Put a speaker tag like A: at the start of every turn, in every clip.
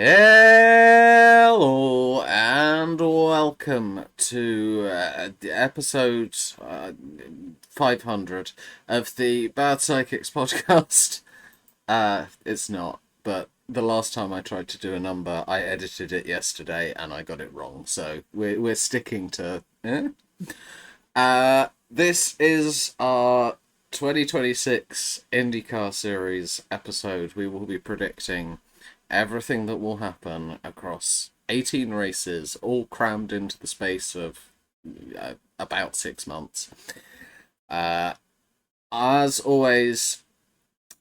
A: Hello and welcome to episode 500 of the Bad Psychics podcast. It's not, but the last time I tried to do a number, I edited it yesterday and I got it wrong. So we're sticking to. This is our 2026 Indycar series episode. We will be predicting everything that will happen across 18 races, all crammed into the space of about 6 months. As always,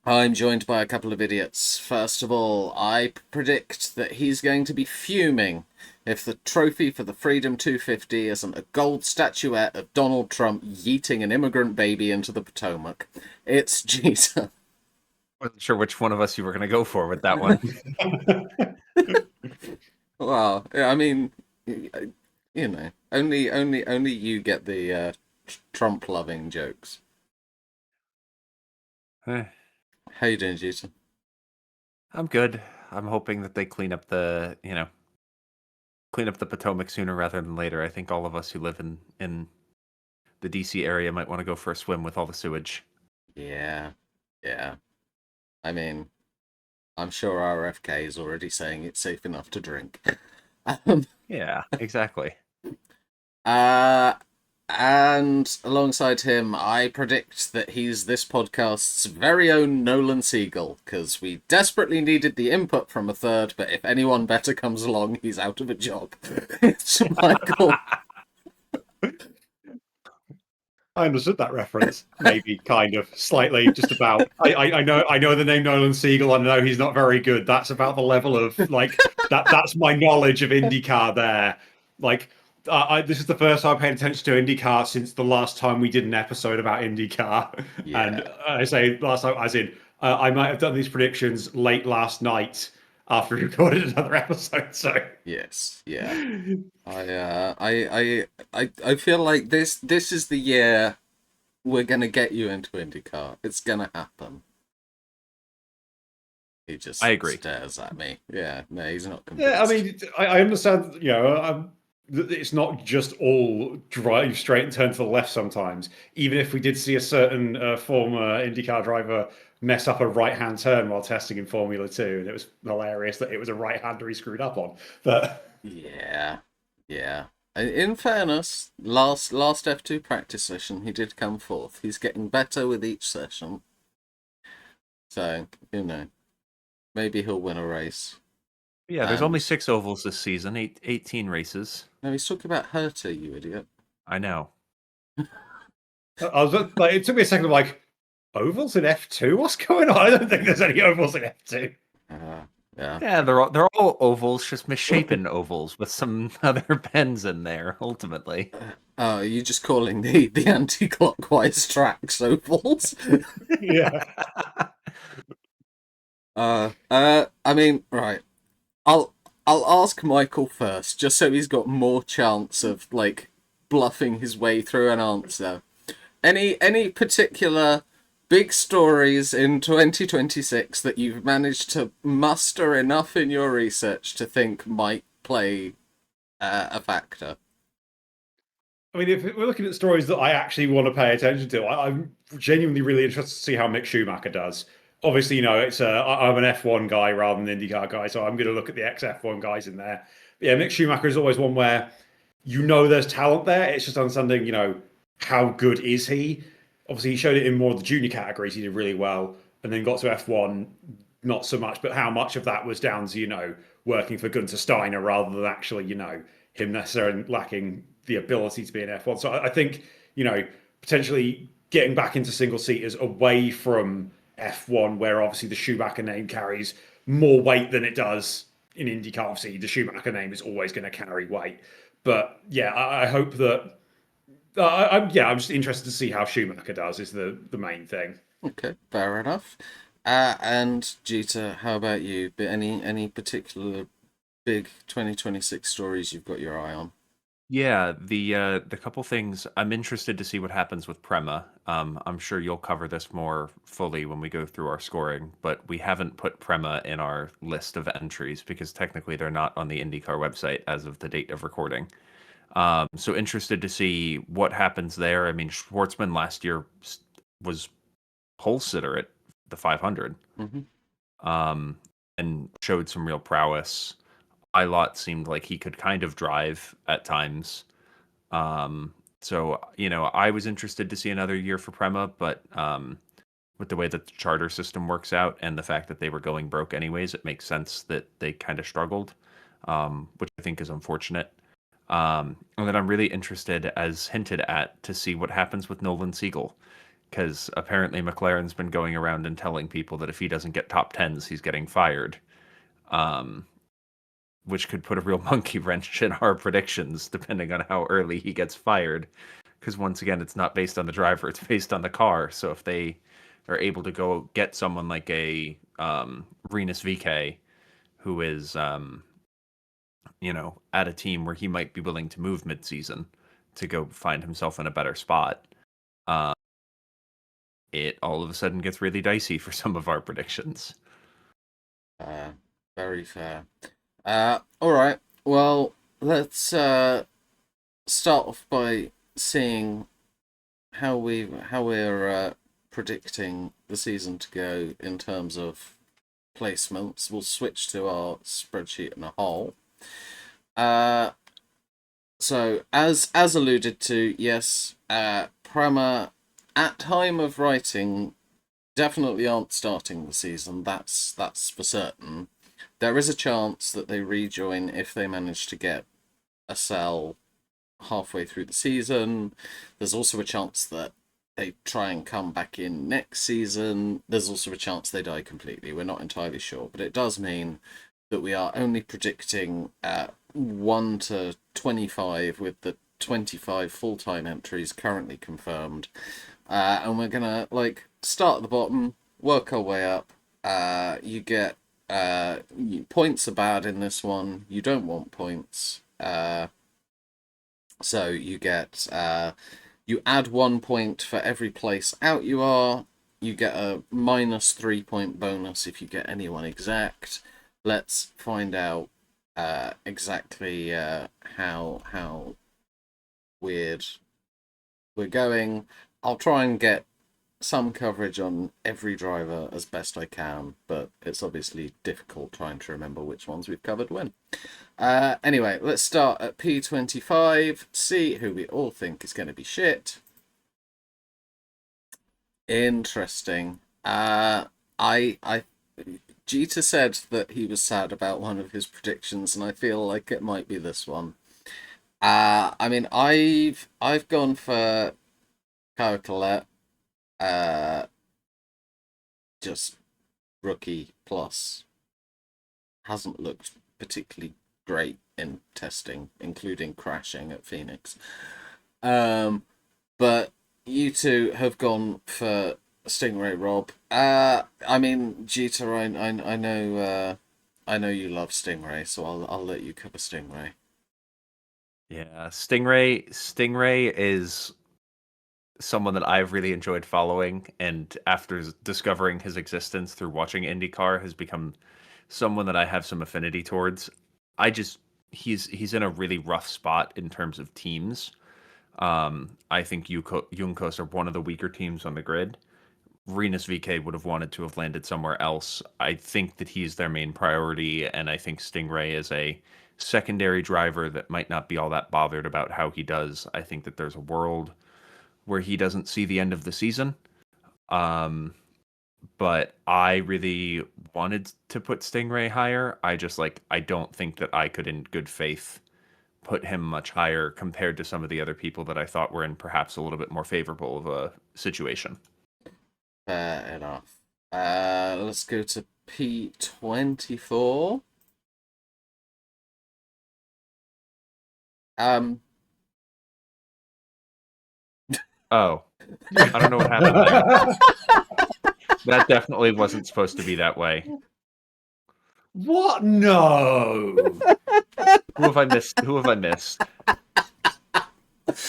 A: I'm joined by a couple of idiots. First of all, I predict that he's going to be fuming if the trophy for the Freedom 250 isn't a gold statuette of Donald Trump yeeting an immigrant baby into the Potomac. It's Jeter.
B: Wasn't sure which one of us you were going to go for with that one.
A: Well, I mean, only you get the Trump-loving jokes.
B: Eh,
A: How you doing, Jeter?
B: I'm good. I'm hoping that they clean up the Potomac sooner rather than later. I think all of us who live in the DC area might want to go for a swim with all the sewage.
A: Yeah, yeah. I mean, I'm sure RFK is already saying it's safe enough to drink.
B: Yeah, exactly.
A: Uh, and alongside him, I predict that he's this podcast's very own Nolan Siegel, because we desperately needed the input from a third, but if anyone better comes along, he's out of a job. It's Michael.
C: I understood that reference, maybe, kind of, slightly, just about. I know the name Nolan Siegel. I know he's not very good. That's about the level of that's my knowledge of IndyCar there. This is the first time I paid attention to IndyCar since the last time we did an episode about IndyCar.
A: Yeah.
C: And I say last time, as in, I might have done these predictions late last night after we recorded another episode. So
A: Yes, yeah. I feel like this is the year we're gonna get you into IndyCar. It's gonna happen. He just
B: I agree.
A: stares at me. Yeah, no, he's not convinced.
C: Yeah, I mean, I understand. It's not just all drive straight and turn to the left. Sometimes, even if we did see a certain former IndyCar driver mess up a right-hand turn while testing in Formula 2, and it was hilarious that it was a right-hander he screwed up on. But
A: yeah. In fairness, last F2 practice session, he did come fourth. He's getting better with each session. So, maybe he'll win a race.
B: Yeah, there's only 6 ovals this season, 18 races.
A: No, he's talking about Herta, you idiot.
B: I know.
C: I was like, it took me a second. Like, ovals in F2? What's going on? I don't think there's any ovals in F2.
B: Yeah, they're all ovals, just misshapen ovals with some other pens in there. Ultimately.
A: Oh, are you just calling the anti-clockwise tracks ovals?
C: Yeah.
A: I mean, right. I'll ask Michael first, just so he's got more chance of bluffing his way through an answer. Any particular big stories in 2026 that you've managed to muster enough in your research to think might play a factor?
C: I mean, if we're looking at stories that I actually want to pay attention to, I'm genuinely really interested to see how Mick Schumacher does. Obviously, it's I'm an F1 guy rather than an IndyCar guy, so I'm going to look at the ex-F1 guys in there. But yeah, Mick Schumacher is always one where there's talent there. It's just understanding, how good is he? Obviously, he showed it in more of the junior categories. He did really well, and then got to F1, not so much. But how much of that was down to working for Gunther Steiner rather than actually him necessarily lacking the ability to be an F1. So I think potentially getting back into single seaters away from F1, where obviously the Schumacher name carries more weight than it does in IndyCar. Obviously, the Schumacher name is always going to carry weight. But yeah, I hope that. I'm just interested to see how Schumacher does. Is the main thing.
A: Okay, fair enough. And Jeter, how about you? Any particular big 2026 stories you've got your eye on?
B: Yeah, the couple things I'm interested to see what happens with Prema. I'm sure you'll cover this more fully when we go through our scoring, but we haven't put Prema in our list of entries because technically they're not on the IndyCar website as of the date of recording. So interested to see what happens there. I mean, Schwartzman last year was pole sitter at the 500, um, and showed some real prowess. Ilott seemed like he could kind of drive at times. So, I was interested to see another year for Prema, but with the way that the charter system works out and the fact that they were going broke anyways, it makes sense that they kind of struggled, which I think is unfortunate. And then I'm really interested, as hinted at, to see what happens with Nolan Siegel, because apparently McLaren's been going around and telling people that if he doesn't get top tens, he's getting fired, um, which could put a real monkey wrench in our predictions, depending on how early he gets fired. Because once again, it's not based on the driver; it's based on the car. So if they are able to go get someone like a Rinus VK, who is at a team where he might be willing to move midseason to go find himself in a better spot, uh, it all of a sudden gets really dicey for some of our predictions.
A: Very fair. All right. Well, let's start off by seeing how we're predicting the season to go in terms of placements. We'll switch to our spreadsheet in a whole. So as alluded to, yes, Prema at time of writing definitely aren't starting the season. That's for certain. There is a chance that they rejoin if they manage to get a sell halfway through the season. There's also a chance that they try and come back in next season. There's also a chance they die completely. We're not entirely sure, but it does mean that we are only predicting 1 to 25 with the 25 full-time entries currently confirmed. And we're gonna start at the bottom, work our way up. You get points are bad in this one. You don't want points. So you get you add 1 point for every place out you are. You get a -3 point bonus if you get anyone exact. Let's find out exactly how weird we're going. I'll try and get some coverage on every driver as best I can, but it's obviously difficult trying to remember which ones we've covered when. Anyway, let's start at P25, see who we all think is going to be shit. Interesting. Jeter said that he was sad about one of his predictions, and I feel like it might be this one. I mean, I've gone for Kyle Collette, just rookie plus. Hasn't looked particularly great in testing, including crashing at Phoenix. But you two have gone for Stingray Rob. I mean, Jeter, I know you love Stingray, so I'll let you cover Stingray.
B: Yeah, Stingray is someone that I've really enjoyed following, and after discovering his existence through watching IndyCar, has become someone that I have some affinity towards. He's in a really rough spot in terms of teams. I think Juncos are one of the weaker teams on the grid. Rinus VK would have wanted to have landed somewhere else. I think that he's their main priority, and I think Stingray is a secondary driver that might not be all that bothered about how he does. I think that there's a world where he doesn't see the end of the season. But I really wanted to put Stingray higher. I don't think that I could in good faith put him much higher compared to some of the other people that I thought were in perhaps a little bit more favorable of a situation.
A: Fair enough. Let's go to P24.
B: Oh, I don't know what happened there. That definitely wasn't supposed to be that way.
C: What? No.
B: Who have I missed?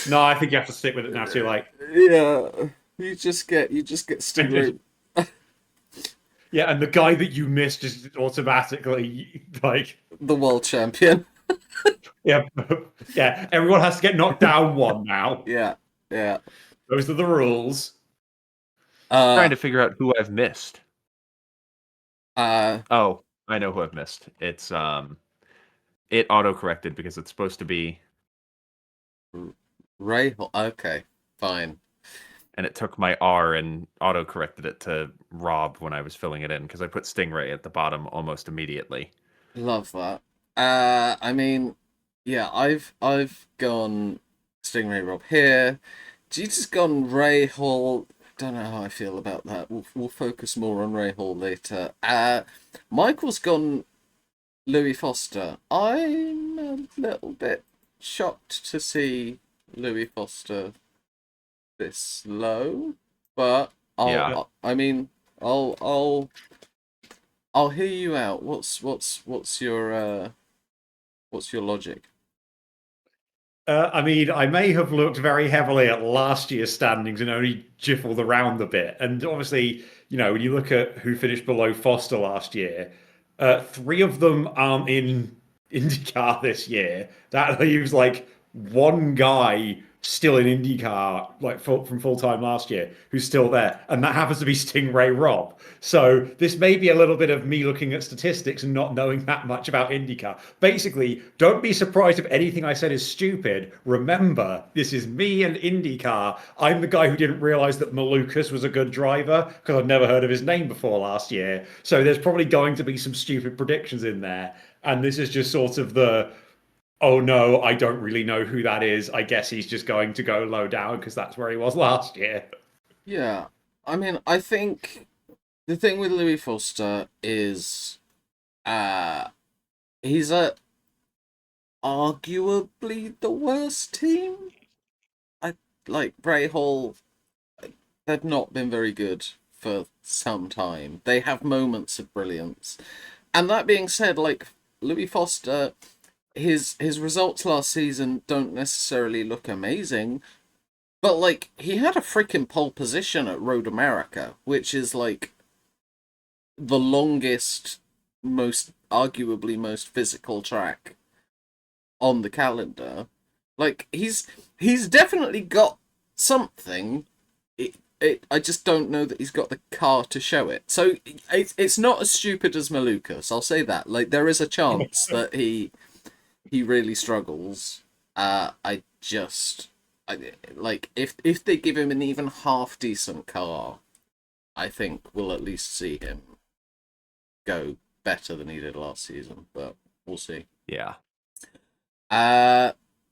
C: No, I think you have to stick with it now too. Like,
A: Yeah, you just get
C: and
A: Stingray.
C: yeah, and the guy that you missed is automatically like,
A: The world champion.
C: yeah, yeah. Everyone has to get knocked down one now.
A: Yeah, yeah.
C: Those are the rules.
B: Trying
A: Uh,
B: to figure out who I've missed.
A: uh,
B: Oh, I know who I've missed. It's it auto corrected because it's supposed to be,
A: Ray. Okay, fine.
B: and it took my R and auto corrected it to Rob when I was filling it in because I put Stingray at the bottom almost immediately.
A: Love that. I mean, yeah, I've gone Stingray Rob here. Jeter's gone Ray Hall. Don't know how I feel about that. We'll focus more on Ray Hall later. Michael's gone Louis Foster. I'm a little bit shocked to see Louis Foster this low, but
B: Yeah.
A: I mean, I'll I'll hear you out. What's your logic?
C: I mean, I may have looked very heavily at last year's standings and only jiffled around a bit. And obviously, when you look at who finished below Foster last year, three of them aren't in IndyCar this year. That leaves like one guy still in IndyCar, like from full time last year, who's still there, and that happens to be Stingray Robb. So this may be a little bit of me looking at statistics and not knowing that much about IndyCar. Basically, don't be surprised if anything I said is stupid. Remember, this is me and IndyCar. I'm the guy who didn't realize that Malukas was a good driver because I'd never heard of his name before last year. So there's probably going to be some stupid predictions in there, and this is just sort of the, oh no, I don't really know who that is. I guess he's just going to go low down because that's where he was last year.
A: Yeah, I mean, I think the thing with Louis Foster is, he's a arguably the worst team. I like Bray Hall. They've not been very good for some time. They have moments of brilliance, and that being said, like Louis Foster, his results last season don't necessarily look amazing, but like he had a freaking pole position at Road America, which is like the longest, most arguably most physical track on the calendar. Like he's definitely got something. I just don't know that he's got the car to show it. So it's not as stupid as Malukas. I'll say that. Like there is a chance that he really struggles. I just like if they give him an even half decent car, I think we'll at least see him go better than he did last season. But we'll see.
B: Yeah.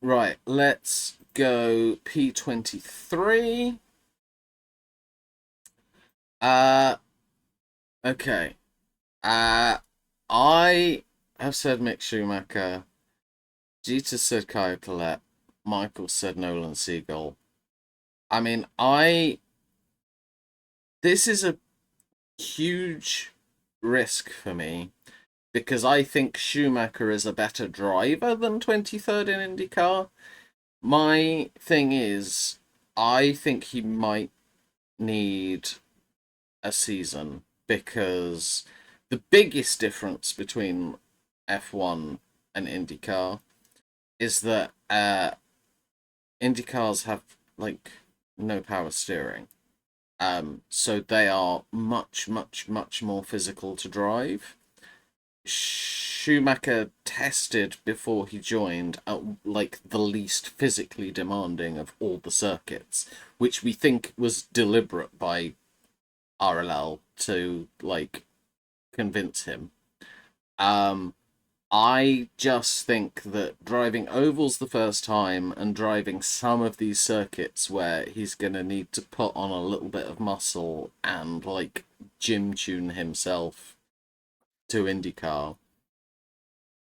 A: Right. Let's go P23. Okay. I have said Mick Schumacher. Jeter said Kyle Collette. Michael said Nolan Siegel. I mean, this is a huge risk for me because I think Schumacher is a better driver than 23rd in IndyCar. My thing is, I think he might need a season because the biggest difference between F1 and IndyCar is that IndyCars have like no power steering. So they are much, much, much more physical to drive. Schumacher tested before he joined at like the least physically demanding of all the circuits, which we think was deliberate by RLL to like convince him. I just think that driving ovals the first time and driving some of these circuits where he's gonna need to put on a little bit of muscle and like gym tune himself to IndyCar,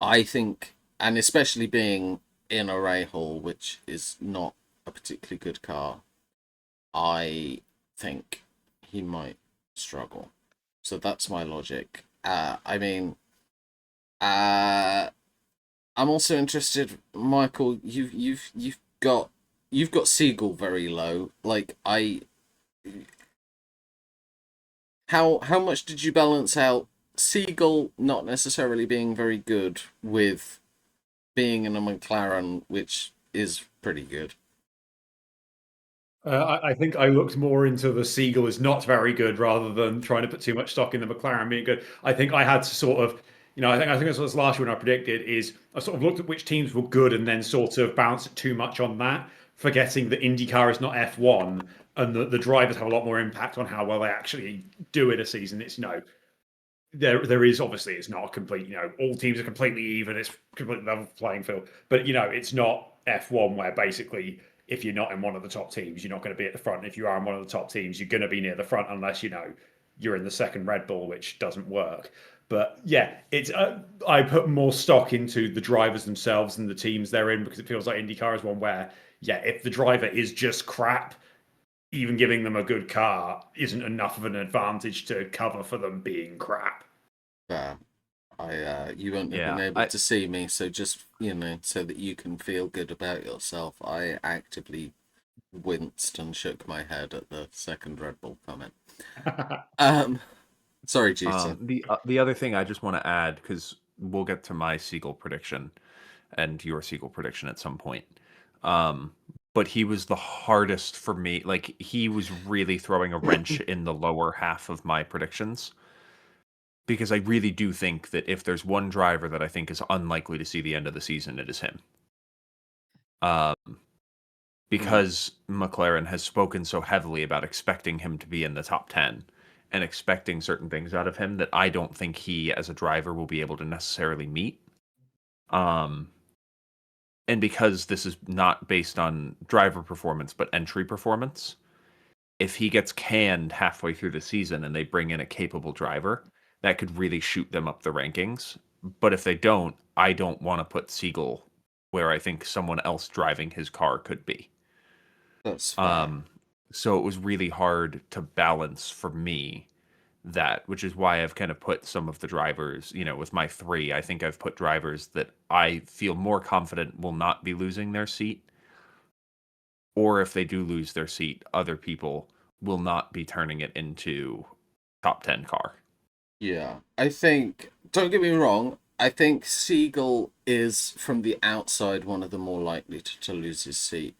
A: I think, and especially being in a Ray Hall, which is not a particularly good car, I think he might struggle. So that's my logic. I mean, I'm also interested, Michael. You've got you've got Siegel very low. Like how much did you balance out Siegel not necessarily being very good with being in a McLaren, which is pretty good?
C: I think I looked more into the Seagull is not very good rather than trying to put too much stock in the McLaren being good. I think I had to sort of, I think that's what last year when I predicted is I sort of looked at which teams were good and then sort of bounced it too much on that, forgetting that IndyCar is not F1 and the drivers have a lot more impact on how well they actually do in a season. It's there is obviously it's not a complete all teams are completely even, it's completely level playing field, but it's not F1 where basically if you're not in one of the top teams you're not going to be at the front, and if you are in one of the top teams you're going to be near the front unless you're in the second Red Bull, which doesn't work. But yeah, it's I put more stock into the drivers themselves and the teams they're in, because it feels like IndyCar is one where if the driver is just crap, even giving them a good car isn't enough of an advantage to cover for them being crap.
A: Fair. You won't have been
B: Yeah,
A: able to see me, so just so that you can feel good about yourself, I actively winced and shook my head at the second Red Bull comment. Um, sorry, GT.
B: the other thing I just want to add, because we'll get to my Siegel prediction and your Siegel prediction at some point. Um, but he was the hardest for me. Like, he was really throwing a wrench in the lower half of my predictions, because I really do think that if there's one driver that I think is unlikely to see the end of the season, it is him. Um, because McLaren has spoken so heavily about expecting him to be in the top 10 and expecting certain things out of him that I don't think he as a driver will be able to necessarily meet. Um, and because this is not based on driver performance but entry performance, if he gets canned halfway through the season and they bring in a capable driver, that could really shoot them up the rankings. But if they don't, I don't want to put Siegel where I think someone else driving his car could be.
A: That's fair.
B: So it was really hard to balance for me that, which is why I've kind of put some of the drivers, with my three, I think I've put drivers that I feel more confident will not be losing their seat. Or if they do lose their seat, other people will not be turning it into top 10 car.
A: Yeah, I think, don't get me wrong, I think Siegel is, from the outside, one of the more likely to lose his seat.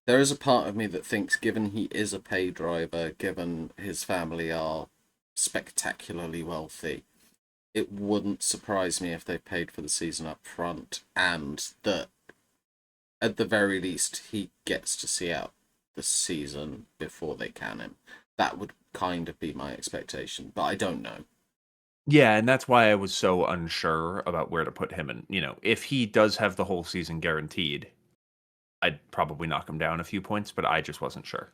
A: There is a part of me that thinks, given he is a pay driver, given his family are spectacularly wealthy, it wouldn't surprise me if they paid for the season up front, and that at the very least he gets to see out the season before they can him. That would kind of be my expectation, but I don't know.
B: Yeah, and that's why I was so unsure about where to put him. And, if he does have the whole season guaranteed, I'd probably knock him down a few points, but I just wasn't sure.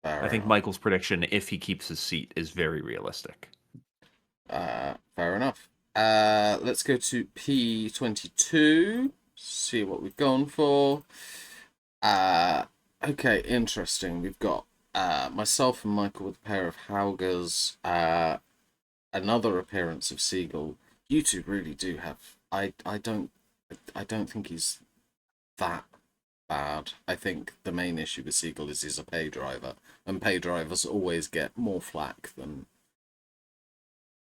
B: I think
A: Enough.
B: Michael's prediction, if he keeps his seat, is very realistic.
A: Fair enough. Let's go to P22. See what we've gone for. Okay, interesting. We've got myself and Michael with a pair of Haugers. Another appearance of Siegel. You two really do have. I don't think he's that bad. I think the main issue with Siegel is he's a pay driver, and pay drivers always get more flack than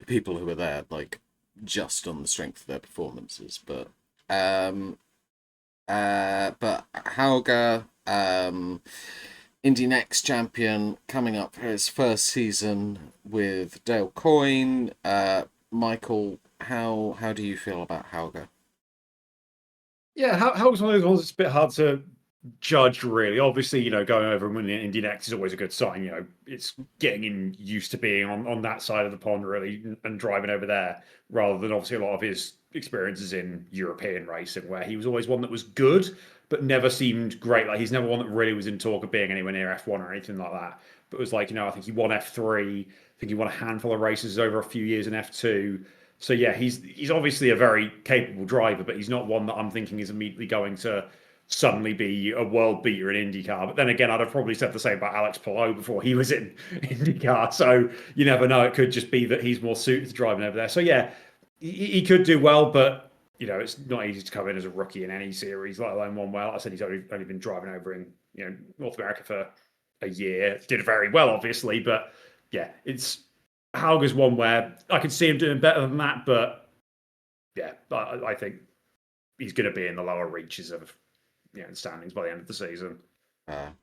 A: people who are there, like, just on the strength of their performances. But Hauger, Indy Next champion, coming up for his first season with Dale Coyne. Michael, how do you feel about Hauger?
C: Yeah, how was one of those ones that's a bit hard to judge, really. Obviously, going over and winning Indy Next is always a good sign. It's getting him used to being on that side of the pond, really, and driving over there, rather than obviously a lot of his experiences in European racing, where he was always one that was good, but never seemed great. Like, he's never one that really was in talk of being anywhere near F1 or anything like that. But it was like, I think he won F3. I think he won a handful of races over a few years in F2. So yeah, he's obviously a very capable driver, but he's not one that I'm thinking is immediately going to suddenly be a world beater in IndyCar. But then again, I'd have probably said the same about Alex Palou before he was in IndyCar. So you never know. It could just be that he's more suited to driving over there. So yeah, he could do well, but it's not easy to come in as a rookie in any series, let alone one where, like I said, he's only been driving over in North America for a year. Did very well, obviously, but yeah, it's Hauger's one where I could see him doing better than that, but yeah, I think he's going to be in the lower reaches of standings by the end of the season.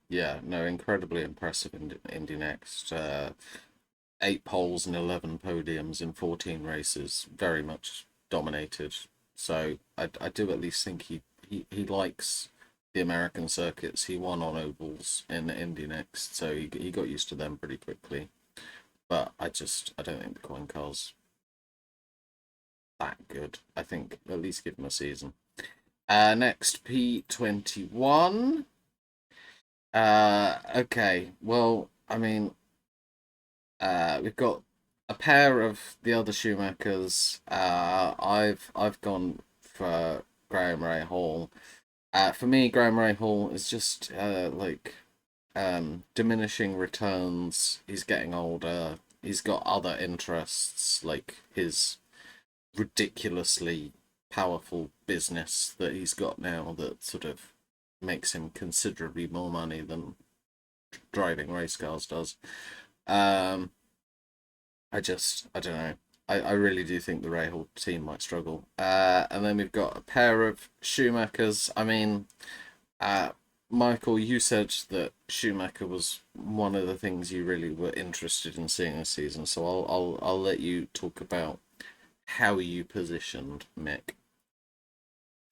A: Yeah, no, incredibly impressive Indy Next. 8 poles and 11 podiums in 14 races, very much dominated. So I do at least think he likes the American circuits. He won on ovals in Indy Next, so he got used to them pretty quickly. But I don't think the coin car's that good. I think at least give him a season. Next, P21. Okay, well, I mean, we've got a pair of the other Schumachers. I've gone for Graham Ray Hall. For me, Graham Ray Hall is just diminishing returns. He's getting older. He's got other interests, like his ridiculously powerful business that he's got now that sort of makes him considerably more money than driving race cars does. I don't know. I really do think the Rahal team might struggle. And then we've got a pair of Schumachers. I mean, Michael, you said that Schumacher was one of the things you really were interested in seeing this season. So I'll let you talk about how you positioned Mick.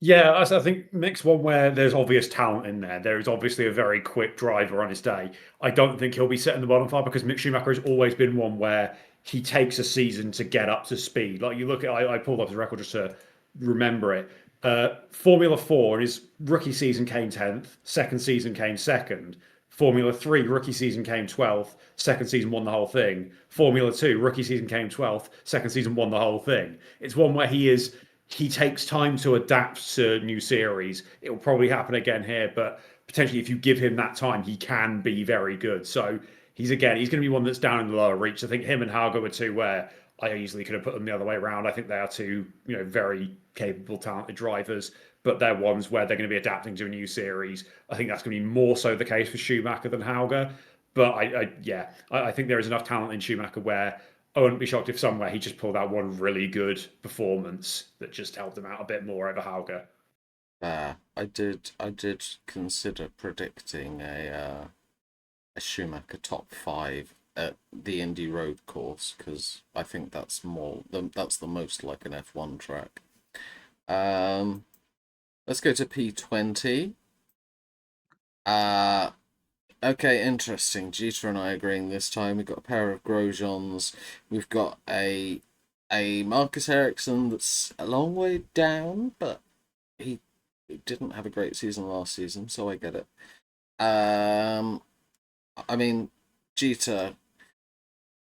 C: Yeah, I think Mick's one where there's obvious talent in there. There is obviously a very quick driver on his day. I don't think he'll be set in the bottom five because Mick Schumacher has always been one where he takes a season to get up to speed. Like you look at, I pulled up his record just to remember it. Formula 4, his rookie season came 10th, second season came second. Formula 3, rookie season came 12th, second season won the whole thing. Formula 2, rookie season came 12th, second season won the whole thing. It's one where he takes time to adapt to new series. It will probably happen again here, but potentially if you give him that time, he can be very good. So he's going to be one that's down in the lower reach. I think him and Hauger were two where I easily could have put them the other way around. I think they are two, very capable, talented drivers, but they're ones where they're going to be adapting to a new series. I think that's going to be more so the case for Schumacher than Hauger. But I think there is enough talent in Schumacher where I wouldn't be shocked if somewhere he just pulled out one really good performance that just helped him out a bit more over Hauger.
A: I did consider predicting a Schumacher top 5 at the Indy Road course because I think that's that's the most like an F1 track. Let's go to P20. Okay, interesting. Jeter and I agreeing this time. We've got a pair of Grosjeans. We've got a Marcus Ericsson that's a long way down, but he didn't have a great season last season, so I get it. I mean, Jeter,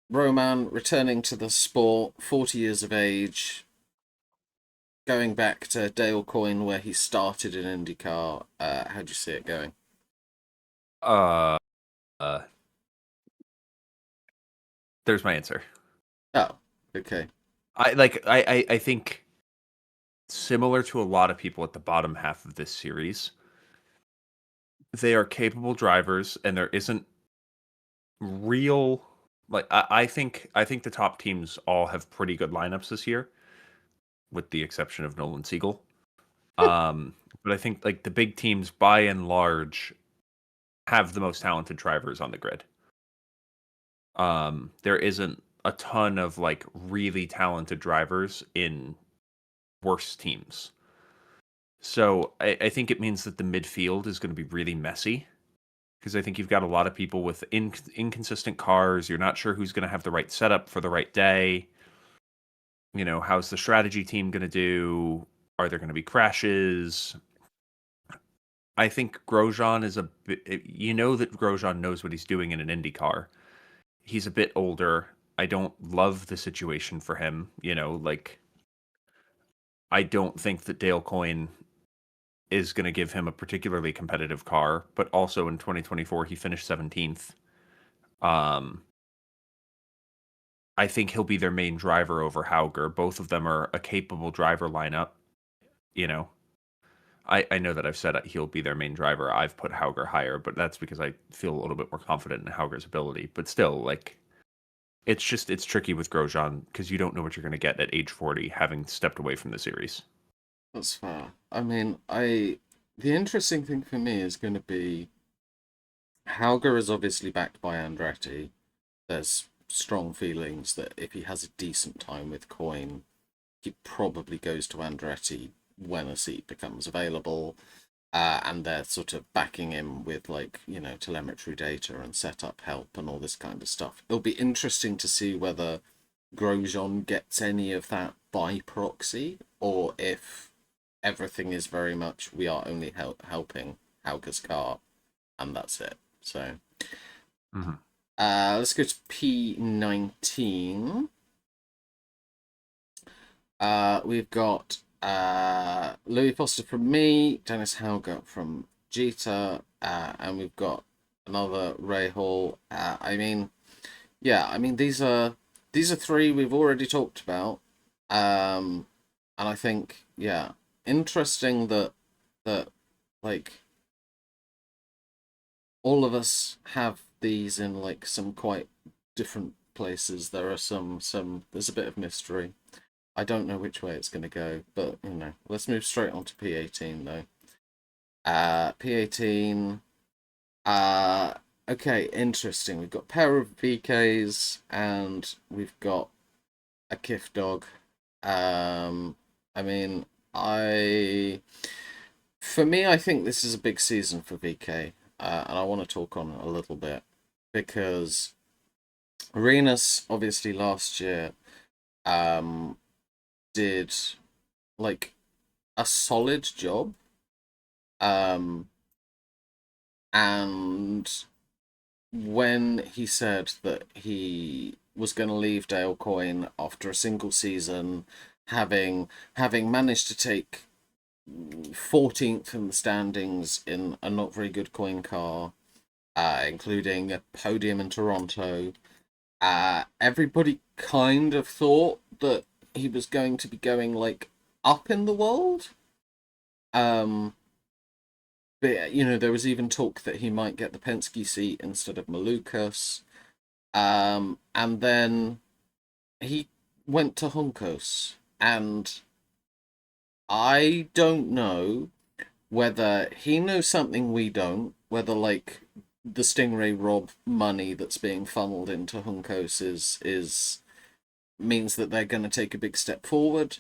A: Roman returning to the sport, 40 years of age, going back to Dale Coyne where he started in IndyCar. How do you see it going?
B: Uh, there's my answer.
A: Oh, okay.
B: I think similar to a lot of people at the bottom half of this series, they are capable drivers, and there isn't real I think the top teams all have pretty good lineups this year, with the exception of Nolan Siegel. But I think like the big teams by and large have the most talented drivers on the grid. There isn't a ton of like really talented drivers in worse teams. So I think it means that the midfield is going to be really messy because I think you've got a lot of people with inconsistent cars. You're not sure who's going to have the right setup for the right day. How's the strategy team going to do? Are there going to be crashes? I think Grosjean is a bit, that Grosjean knows what he's doing in an IndyCar. He's a bit older. I don't love the situation for him. I don't think that Dale Coyne is going to give him a particularly competitive car, but also in 2024 he finished 17th. I think he'll be their main driver over Hauger. Both of them are a capable driver lineup. you know, I know that I've said he'll be their main driver. I've put Hauger higher, but that's because I feel a little bit more confident in Hauger's ability. But still, like, it's tricky with Grosjean because you don't know what you're going to get at age 40, having stepped away from the series.
A: That's fair. I mean, the interesting thing for me is going to be Hauger is obviously backed by Andretti. There's strong feelings that if he has a decent time with Coin, he probably goes to Andretti when a seat becomes available. And they're sort of backing him with, like, telemetry data and setup help and all this kind of stuff. It'll be interesting to see whether Grosjean gets any of that by proxy, or if everything is very much we are only helping Hauger's car, and that's it. So,
B: Mm-hmm.
A: let's go to P19. We've got Louis Foster from me, Dennis Hauger from Jeter, and we've got another Ray Hall. These are three we've already talked about, and I think, yeah, interesting that like all of us have these in like some quite different places. There are some there's a bit of mystery. I don't know which way it's going to go, but let's move straight on to P18 though. P18. Okay, interesting. We've got a pair of VKs and we've got a Kif dog. I mean, for me, I think this is a big season for VK, and I want to talk on it a little bit because Arenas obviously last year did like a solid job, and when he said that he was going to leave Dale Coyne after a single season, having managed to take 14th in the standings in a not very good Coyne car, including a podium in Toronto, everybody kind of thought that he was going to be going like up in the world. But there was even talk that he might get the Penske seat instead of Malukas. And then he went to Juncos, and I don't know whether he knows something we don't, whether like the Stingray Rob money that's being funneled into Juncos is means that they're going to take a big step forward,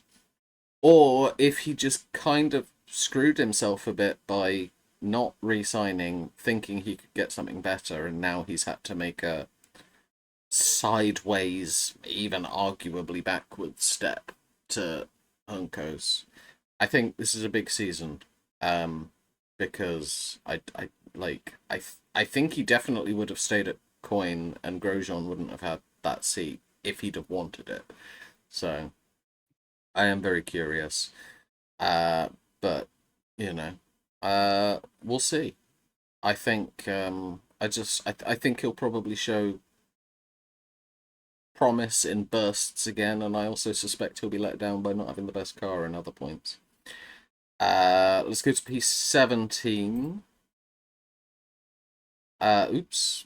A: or if he just kind of screwed himself a bit by not re-signing, thinking he could get something better, and now he's had to make a sideways, even arguably backwards step to Juncos. I think this is a big season, because I think he definitely would have stayed at Coyne, and Grosjean wouldn't have had that seat if he'd have wanted it. So I am very curious, but we'll see. I think I think he'll probably show promise in bursts again, and I also suspect he'll be let down by not having the best car in other points. Let's go to P17. Oops,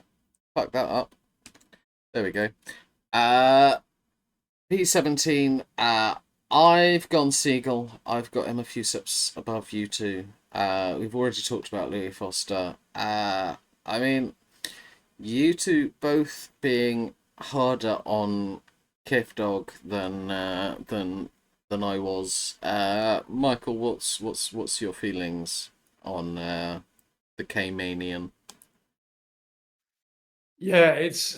A: fuck that up. There we go. P17. I've gone Siegel. I've got him a few steps above you two. We've already talked about Louis Foster. I mean, you two both being harder on Kif Dog than I was. Michael, what's your feelings on the K-Manian?
C: Yeah, it's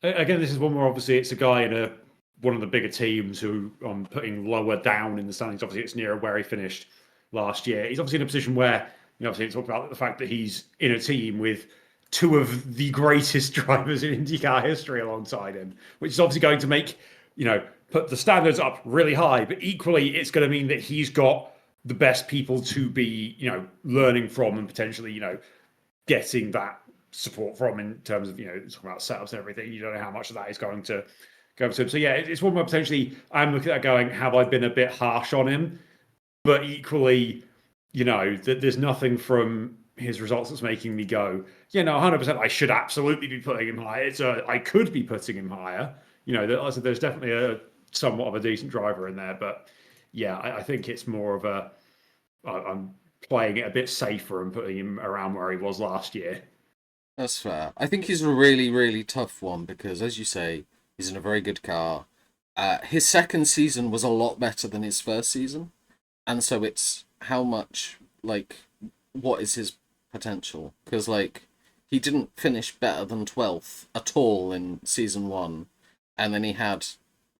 C: again, this is one where obviously it's a guy in one of the bigger teams who I'm putting lower down in the standings. Obviously, it's nearer where he finished last year. He's obviously in a position where, obviously, it's talked about the fact that he's in a team with two of the greatest drivers in IndyCar history alongside him, which is obviously going to make, put the standards up really high. But equally, it's going to mean that he's got the best people to be, learning from and potentially, getting that support from in terms of, talking about setups and everything. You don't know how much of that is going to go to him. So yeah, it's one where potentially I'm looking at going, have I been a bit harsh on him? but equally, there's nothing from his results that's making me go, yeah, no, 100%. I should absolutely be putting him higher. I could be putting him higher. There's definitely a somewhat of a decent driver in there, but yeah, I think it's more of I'm playing it a bit safer and putting him around where he was last year.
A: That's fair. I think he's a really, really tough one because, as you say, he's in a very good car. His second season was a lot better than his first season, and so it's how much, like, what is his potential? Because, like, he didn't finish better than 12th at all in season one, and then he had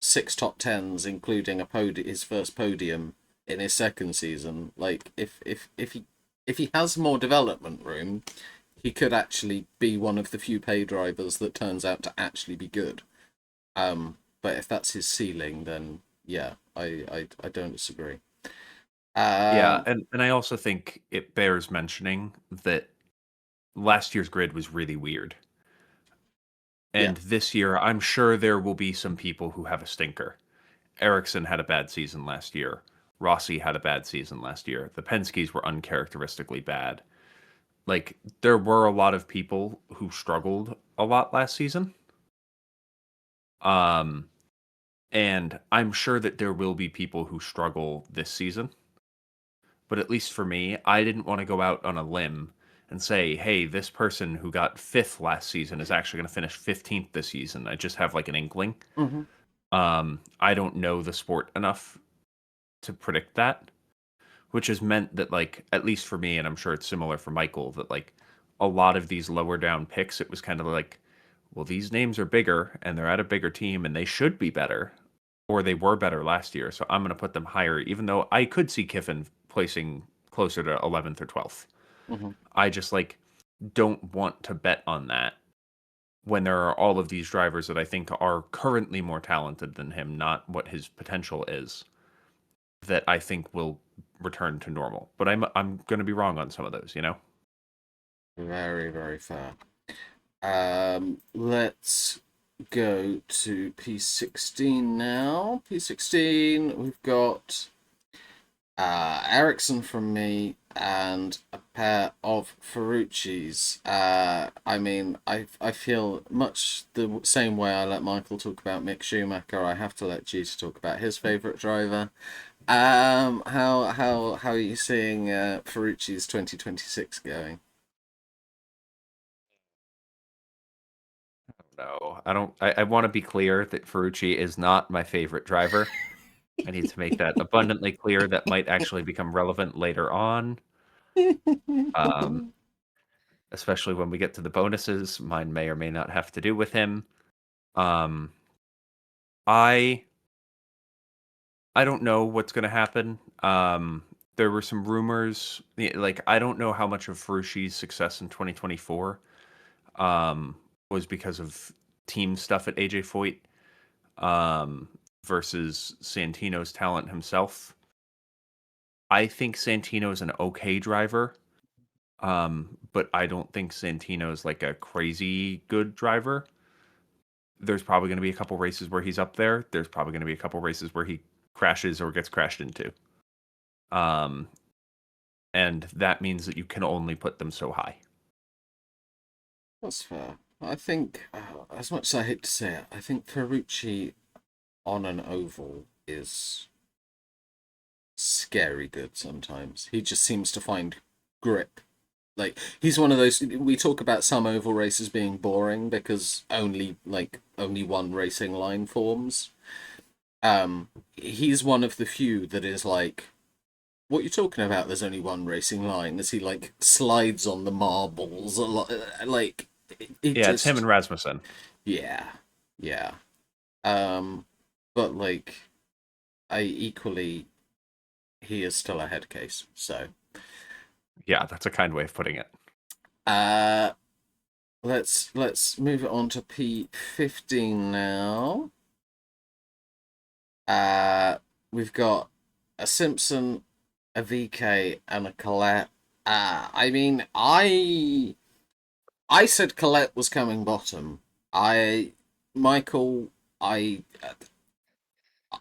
A: six top tens, including his first podium in his second season. Like, if he has more development room, he could actually be one of the few pay drivers that turns out to actually be good. But if that's his ceiling, then yeah, I don't disagree.
B: Yeah,
A: Um,
B: and I also think it bears mentioning that last year's grid was really weird.
A: yeah,
B: And this year, I'm sure there will be some people who have a stinker. Ericsson had a bad season last year. Rossi had a bad season last year. The Penske's were uncharacteristically bad. Like, there were a lot of people who struggled a lot last season. Um, and I'm sure that there will be people who struggle this season. But at least for me, I didn't want to go out on a limb and say, hey, this person who got fifth last season is actually going to finish 15th this season. I just have like an inkling.
A: hmm
B: I don't know the sport enough to predict that, which has meant that, like, at least for me, and I'm sure it's similar for Michael, that like a lot of these lower down picks, it was kind of like, well, these names are bigger and they're at a bigger team and they should be better, or they were better last year. So I'm going to put them higher, even though I could see Kiffin placing closer to 11th or 12th.
A: hmm
B: I just like don't want to bet on that when there are all of these drivers that I think are currently more talented than him, not what his potential is, that I think will return to normal. But I'm going to be wrong on some of those, you know?
A: very, very fair. Let's go to P16 now. P16, we've got Ericsson from me and a pair of Ferrucci's. I mean, I feel much the same way I let Michael talk about Mick Schumacher. I have to let Jeter talk about his favorite driver. How are you seeing Ferrucci's 2026 going?
B: No, I don't. I want to be clear that Ferrucci is not my favorite driver. I need to make that abundantly clear. That might actually become relevant later on, um, especially when we get to the bonuses. Mine may or may not have to do with him. Um, I I don't know what's going to happen. There were some rumors. Like, I don't know how much of Ferrucci's success in 2024 um, was because of team stuff at AJ Foyt um, versus Santino's talent himself. I think Santino is an okay driver, but I don't think Santino's like a crazy good driver. There's probably going to be a couple races where he's up there. There's probably going to be a couple races where he crashes or gets crashed into. Um, and that means that you can only put them so high.
A: That's fair. I think, as much as I hate to say it, I think Ferrucci on an oval is scary good sometimes. He just seems to find grip. Like, he's one of those, we talk about some oval races being boring because only one racing line forms. He's one of the few that is like, what you're talking about, there's only one racing line, as he like slides on the marbles a lot, like it
B: Yeah, it's him
A: just,
B: and Rasmussen.
A: yeah, yeah. But like, I equally, he is still a head case. So,
B: Yeah, that's a kind way of putting it.
A: uh, let's move it on to P15 now. We've got a Simpson, a VK, and a Colette. I mean, I said Colette was coming bottom. Michael, I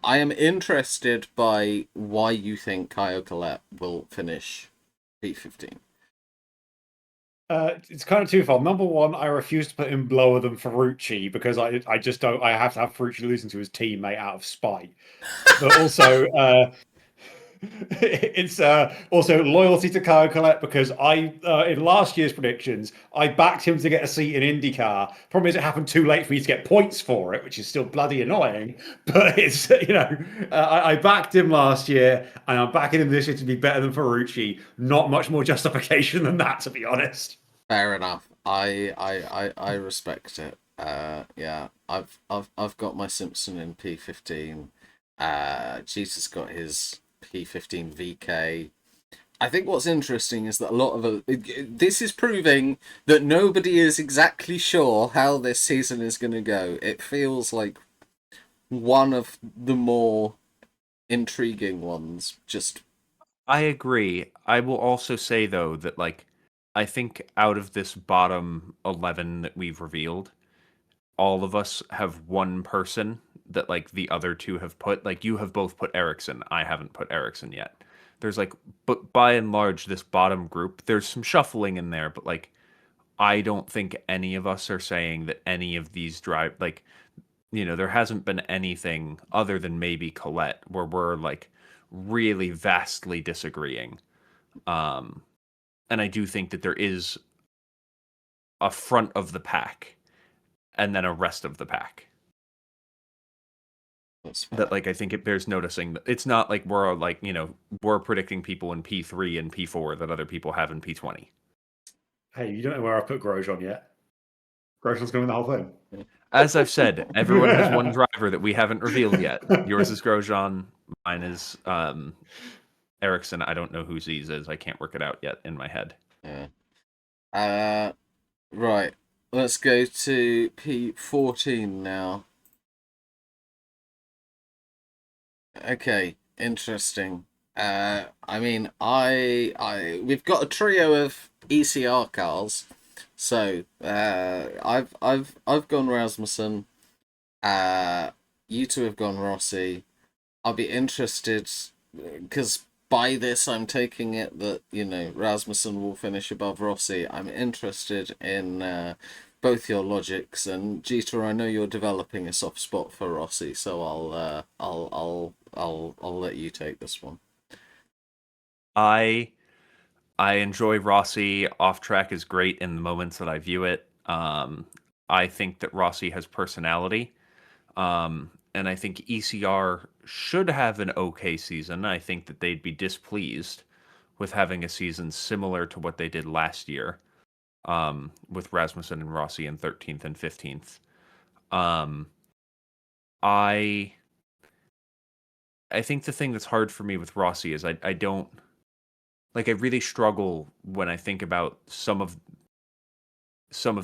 A: I am interested by why you think Kyle Collette will finish P15.
C: It's kind of twofold. Number one, I refuse to put him lower than Ferrucci because I just don't. I have to have Ferrucci losing to his teammate out of spite. But also, it's also loyalty to Kyle Collette because I in last year's predictions I backed him to get a seat in IndyCar. Problem is it happened too late for me to get points for it, which is still bloody annoying. But it's I backed him last year and I'm backing him this year to be better than Ferrucci. Not much more justification than that, to be honest.
A: Fair enough. I respect it. Yeah, I've got my Simpson in P15. Jesus got his P15 VK. I think what's interesting is that a lot of this is proving that nobody is exactly sure how this season is going to go. It feels like one of the more intriguing ones. Just
B: I agree. I will also say though that like I think out of this bottom 11 that we've revealed, all of us have one person that like the other two have put. Like you have both put Ericsson. I haven't put Ericsson yet. There's like, but by and large, this bottom group, there's some shuffling in there, but like I don't think any of us are saying that any of these drive like there hasn't been anything other than maybe Colette where we're like really vastly disagreeing. Um, and I do think that there is a front of the pack and then a rest of the pack. That like I think it bears noticing that it's not like we're like we're predicting people in P3 and P4 that other people have in P20.
C: Hey, you don't know where I put Grosjean yet. Grosjean's going to win the whole thing.
B: As I've said, everyone has one driver that we haven't revealed yet. Yours is Grosjean, mine is Ericsson. I don't know who Z's is. I can't work it out yet in my head.
A: Yeah. Right. Let's go to P14 now. Okay, interesting. I mean, we've got a trio of ECR cars. So, I've gone Rasmussen. You two have gone Rossi. I'll be interested because by this I'm taking it that Rasmussen will finish above Rossi. I'm interested in both your logics, and Jeter, I know you're developing a soft spot for Rossi, so I'll let you take this one.
B: I enjoy Rossi. Off track is great in the moments that I view it. I think that Rossi has personality. And I think ECR should have an okay season. I think that they'd be displeased with having a season similar to what they did last year, with Rasmussen and Rossi in 13th and 15th. I think the thing that's hard for me with Rossi is I don't like I really struggle when I think about some of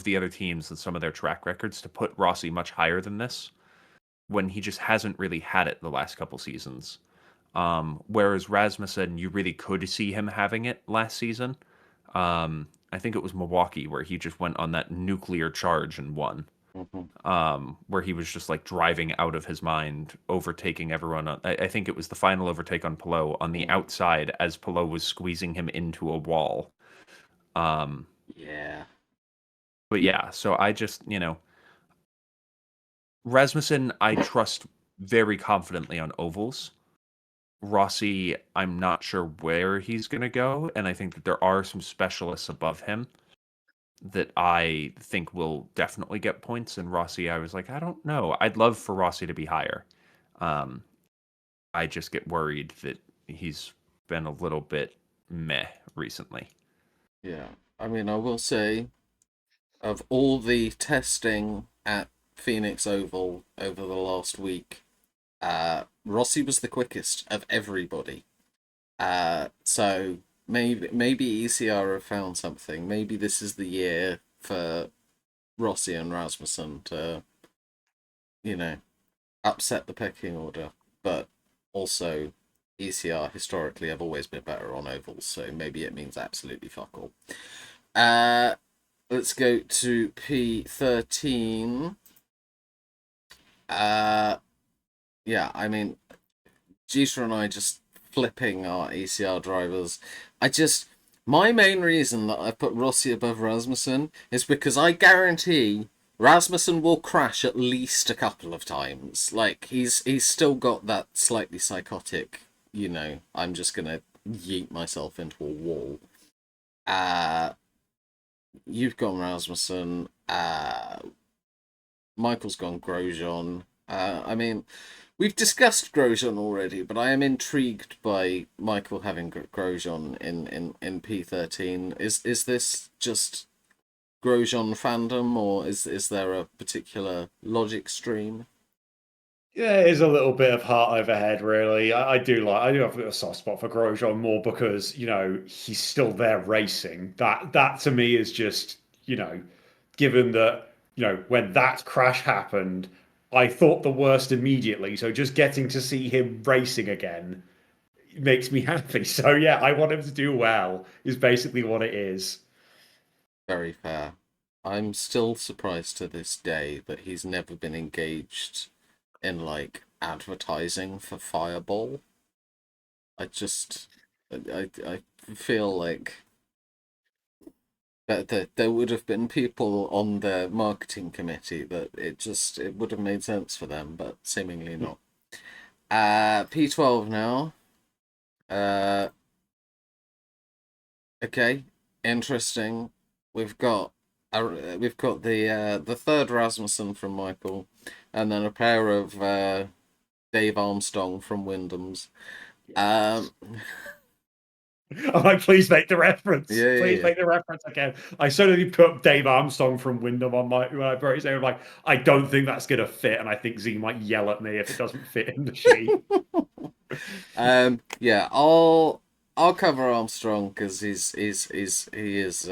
B: the other teams and some of their track records to put Rossi much higher than this when he just hasn't really had it the last couple seasons. Whereas Rasmussen, you really could see him having it last season. I think it was Milwaukee where he just went on that nuclear charge and won. Where he was just like driving out of his mind, overtaking everyone. I think it was the final overtake on Pelot on the outside as Pelot was squeezing him into a wall.
A: Yeah.
B: But yeah, so I just, Rasmussen, I trust very confidently on ovals. Rossi, I'm not sure where he's going to go, and I think that there are some specialists above him that I think will definitely get points. And Rossi, I was like, I don't know. I'd love for Rossi to be higher. I just get worried that he's been a little bit meh recently.
A: Yeah. I mean, I will say, of all the testing at Phoenix Oval over the last week, Rossi was the quickest of everybody. So maybe ECR have found something. Maybe this is the year for Rossi and Rasmussen to, upset the pecking order. But also, ECR historically have always been better on ovals, so maybe it means absolutely fuck all. Let's go to P13. yeah, I mean, Jeter and I just flipping our ECR drivers. I just my main reason that I put Rossi above Rasmussen is because I guarantee Rasmussen will crash at least a couple of times. Like he's still got that slightly psychotic, I'm just gonna yeet myself into a wall. Uh you've gone Rasmussen, Michael's gone Grosjean. I mean, we've discussed Grosjean already, but I am intrigued by Michael having Grosjean in P13. Is this just Grosjean fandom, or is there a particular logic stream?
C: Yeah, it is a little bit of heart over head, really. I do have a soft spot for Grosjean more because, he's still there racing. That to me is just, given that, when that crash happened, I thought the worst immediately. So just getting to see him racing again makes me happy. So yeah, I want him to do well, is basically what it is.
A: Very fair. I'm still surprised to this day that he's never been engaged in like advertising for Fireball. I just I feel like that there would have been people on the marketing committee that it would have made sense for them, but seemingly not. P12 now. Uh, okay, interesting. We've got the third Rasmussen from Michael, and then a pair of Dave Armstrong from Wyndham's. Um,
C: I'm like, please make the reference.
A: yeah, yeah,
C: Please
A: yeah.
C: make the reference again. I suddenly put Dave Armstrong from Wyndham on my when I wrote his name. I'm like, I don't think that's gonna fit, and I think Z might yell at me if it doesn't fit in the sheet.
A: Yeah, I'll cover Armstrong because he is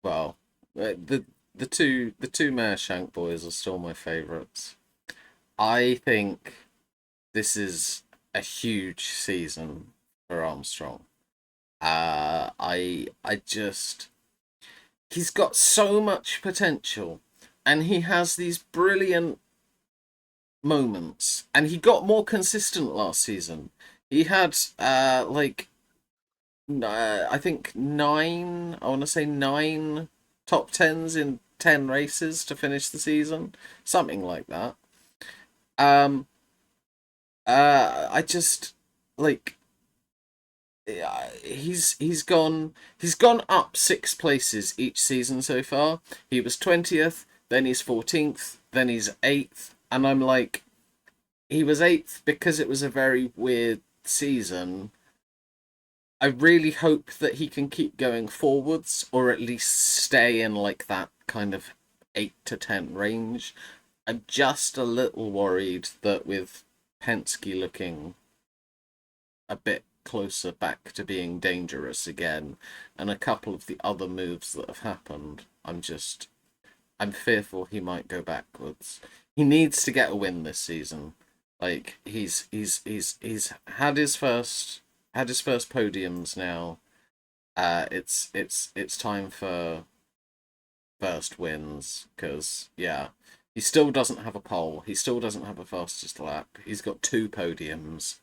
A: well the two Mershank boys are still my favourites. I think this is a huge season for Armstrong. I just he's got so much potential, and he has these brilliant moments, and he got more consistent last season. He had I think nine. I want to say nine top tens in 10 races to finish the season, something like that. Um, I just like he's gone up 6 places each season so far. He was 20th, then he's 14th, then he's 8th, and I'm like, he was 8th because it was a very weird season. I really hope that he can keep going forwards, or at least stay in like that kind of 8 to 10 range. I'm just a little worried that with Penske looking a bit closer back to being dangerous again, and a couple of the other moves that have happened, I'm fearful he might go backwards. He needs to get a win this season. Like he's had his first podiums now. It's time for first wins because yeah, he still doesn't have a pole. He still doesn't have a fastest lap. He's got 2 podiums.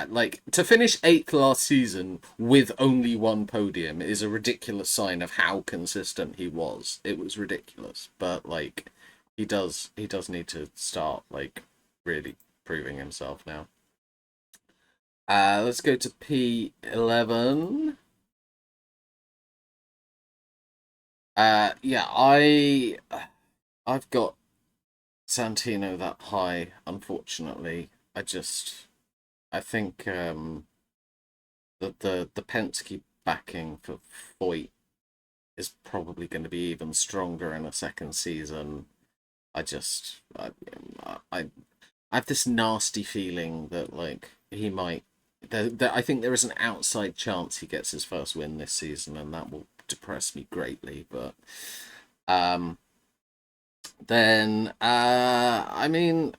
A: Like to finish 8th last season with only one podium is a ridiculous sign of how consistent he was. It was ridiculous, but like he does need to start like really proving himself now. Let's go to P11. Yeah, I've got Santino that high. Unfortunately, I think the Penske backing for Foyt is probably going to be even stronger in a second season. I just I have this nasty feeling that like he might. I think there is an outside chance he gets his first win this season, and that will depress me greatly. But um, then I mean,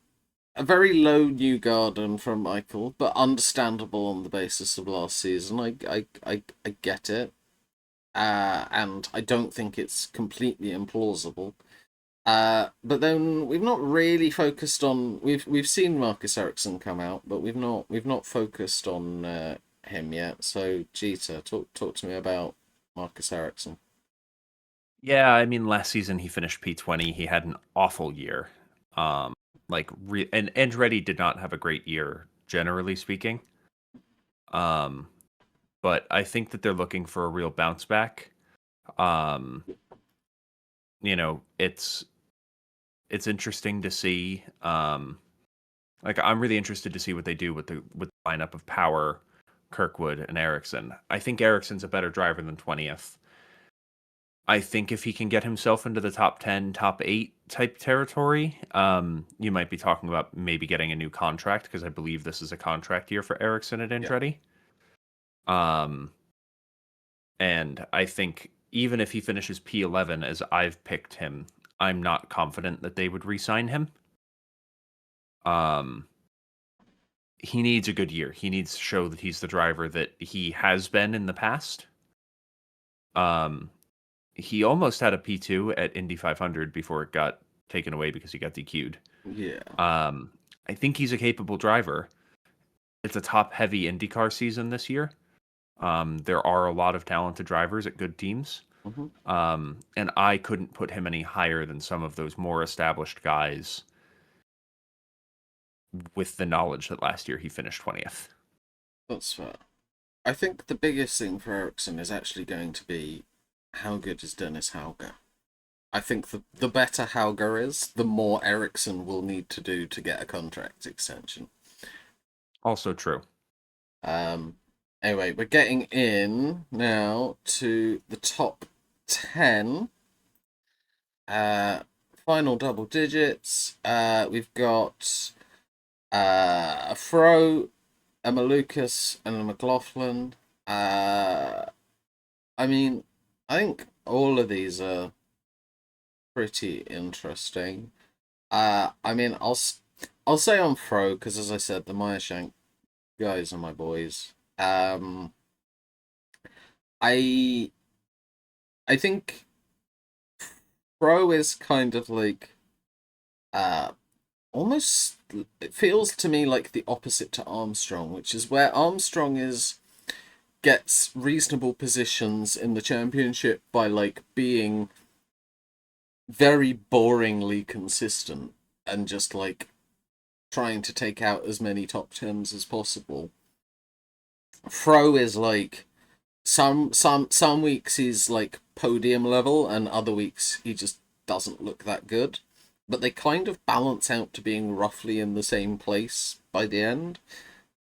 A: a very low new garden from Michael, but understandable on the basis of last season. I get it, and I don't think it's completely implausible. But then we've not really focused on we've seen Marcus Ericsson come out, but we've not focused on him yet. So Jeter, talk to me about Marcus Ericsson.
B: Yeah, I mean, last season he finished P20. He had an awful year. Um, and Andretti did not have a great year, generally speaking. Um, but I think that they're looking for a real bounce back. Um, it's interesting to see. Like I'm really interested to see what they do with the lineup of Power, Kirkwood, and Ericsson. I think Ericsson's a better driver than 20th. I think if he can get himself into the top 10, top 8 type territory, you might be talking about maybe getting a new contract because I believe this is a contract year for Ericsson at
A: Yeah.
B: Andretti. And I think even if he finishes P11 as I've picked him, I'm not confident that they would re-sign him. He needs a good year. He needs to show that he's the driver that he has been in the past. He almost had a P2 at Indy 500 before it got taken away because he got DQ'd.
A: Yeah.
B: I think he's a capable driver. It's a top-heavy IndyCar season this year. There are a lot of talented drivers at good teams. And I couldn't put him any higher than some of those more established guys with the knowledge that last year he finished 20th.
A: That's fair. I think the biggest thing for Ericsson is actually going to be how good is Dennis Hauger. I think the better Hauger is, the more Ericsson will need to do to get a contract extension.
B: Also true.
A: Anyway, we're getting in now to the top 10. Final double digits. We've got a Fro, a Malukas, and a McLaughlin. I mean, I think all of these are pretty interesting. I mean, I'll say on Fro because, as I said, the Meyershank guys are my boys. I think Fro is kind of like almost, it feels to me like the opposite to Armstrong, which is where Armstrong gets reasonable positions in the championship by like being very boringly consistent and just like trying to take out as many top tens as possible. Fro is like some weeks he's like podium level and other weeks he just doesn't look that good, but they kind of balance out to being roughly in the same place by the end.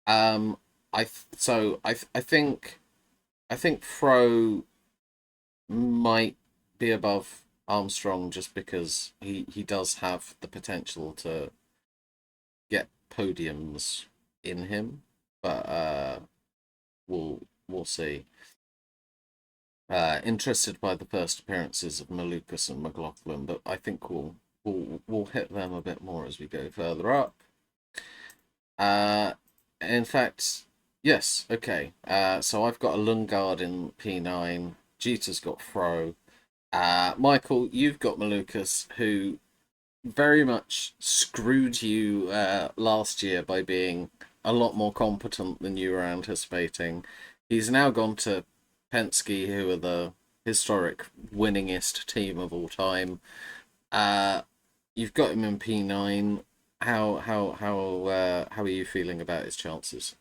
A: I think Fro might be above Armstrong just because he does have the potential to get podiums in him, but we'll see. Interested by the first appearances of Malukas and McLaughlin, but I think we'll hit them a bit more as we go further up. In fact, yes, okay. So I've got a Lundgaard in P9. Jeter's got Fro. Michael, you've got Malukas, who very much screwed you last year by being a lot more competent than you were anticipating. He's now gone to Penske, who are the historic winningest team of all time. You've got him in P9. How are you feeling about his chances?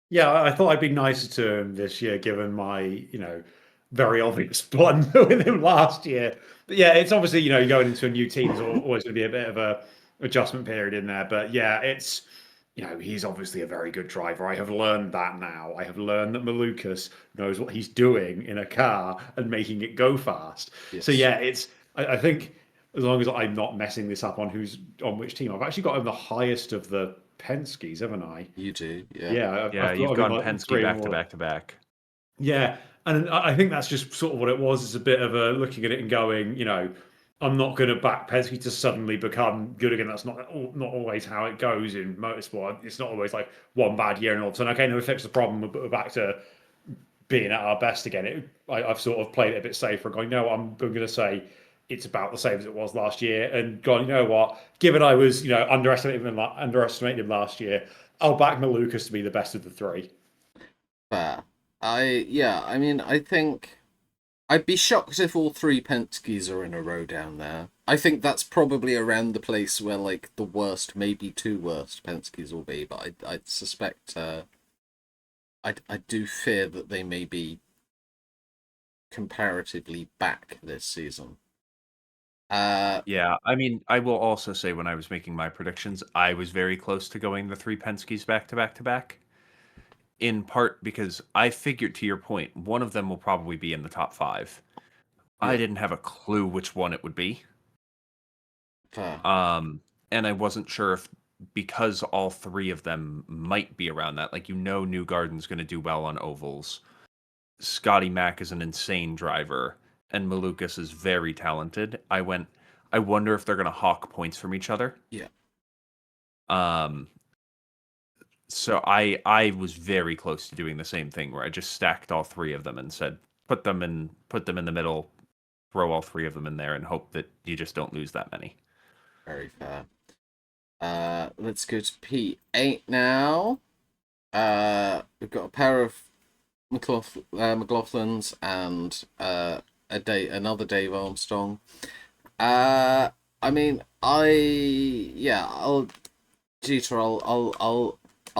C: Yeah, I thought I'd be nicer to him this year, given my, very obvious blunder with him last year. But yeah, it's obviously, you're going into a new team, there's always going to be a bit of a adjustment period in there. But yeah, it's, he's obviously a very good driver. I have learned that now. I have learned that Malukas knows what he's doing in a car and making it go fast.
A: Yes.
C: So yeah, I think as long as I'm not messing this up on who's on which team, I've actually got him the highest of the Penskes, haven't I?
A: You do, yeah.
C: Yeah,
B: Yeah,
C: I've
B: you've
C: got him
B: gone
C: like
B: Penske
C: three or
B: back to
C: more.
B: back to back.
C: Yeah, and I think that's just sort of what it was. It's a bit of a looking at it and going, I'm not going to back Penske to suddenly become good again. That's not always how it goes in motorsport. It's not always like one bad year and all of a sudden, okay, no, we fixed the problem, we're back to being at our best again. I've sort of played it a bit safer and going, no, I'm going to say it's about the same as it was last year. And God, you know what? Given I was, underestimating him last year, I'll back Malukas to be the best of the three.
A: Fair. I mean, I think I'd be shocked if all three Penskes are in a row down there. I think that's probably around the place where like the worst, maybe two worst Penskes will be, but I suspect I do fear that they may be comparatively back this season.
B: Yeah, I mean, I will also say when I was making my predictions, I was very close to going the three Penskes back to back to back. In part because I figured, to your point, one of them will probably be in the top five. I
A: Yeah,
B: didn't have a clue which one it would be.
A: fair.
B: And I wasn't sure if because all three of them might be around that, like New Garden's going to do well on ovals. Scotty Mack is an insane driver, and Malukas is very talented. I wonder if they're going to hawk points from each other.
A: Yeah,
B: Um, so I was very close to doing the same thing where I just stacked all three of them and said put them in the middle, throw all three of them in there, and hope that you just don't lose that many.
A: very fair. Let's go to P8 now. We've got a pair of McLaughlins and another Dave Armstrong. I mean, I'll Jeter, I'll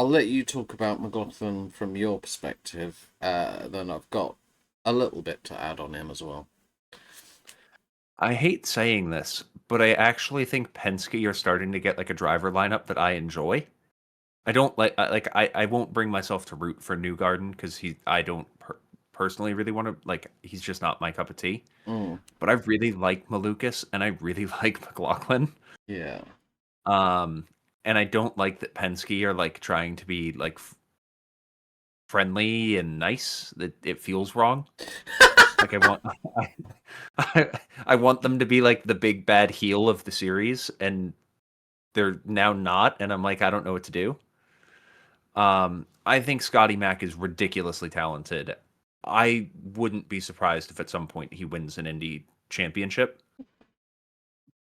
A: let you talk about McLaughlin from your perspective. Then I've got a little bit to add on him as well.
B: I hate saying this, but I actually think Penske are starting to get like a driver lineup that I enjoy. I don't I won't bring myself to root for Newgarden because I don't personally really want to like he's just not my cup of tea.
A: Mm,
B: But I really like Malukas and I really like McLaughlin.
A: yeah.
B: Um, and I don't like that Penske are like trying to be like friendly and nice. That it feels wrong. Like I want I want them to be like the big bad heel of the series, and they're now not. And I'm like, I don't know what to do. I think Scotty Mack is ridiculously talented. I wouldn't be surprised if at some point he wins an Indy championship.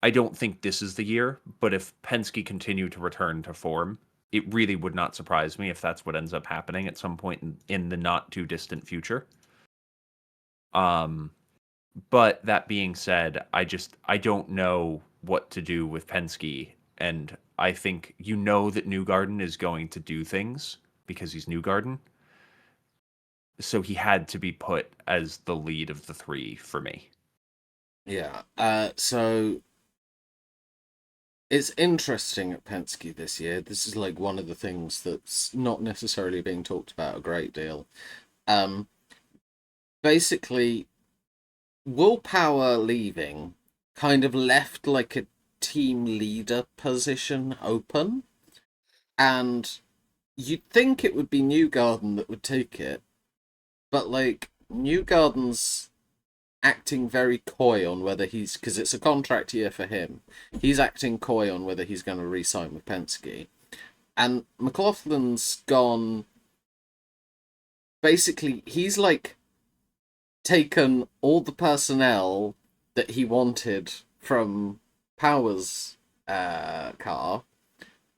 B: I don't think this is the year, but if Penske continue to return to form, it really would not surprise me if that's what ends up happening at some point in the not too distant future. Um, but that being said, I don't know what to do with Penske, and I think that Newgarden is going to do things because he's Newgarden. So he had to be put as the lead of the three for me.
A: Yeah. So it's interesting at Penske this year. This is like one of the things that's not necessarily being talked about a great deal. Um, Basically, Willpower leaving kind of left like a team leader position open, and you'd think it would be Newgarden that would take it, but like Newgarden's acting very coy on whether he's because it's a contract year for him. He's acting coy on whether he's going to re-sign with Penske, and McLaughlin's gone. Basically, he's like taken all the personnel that he wanted from Power's car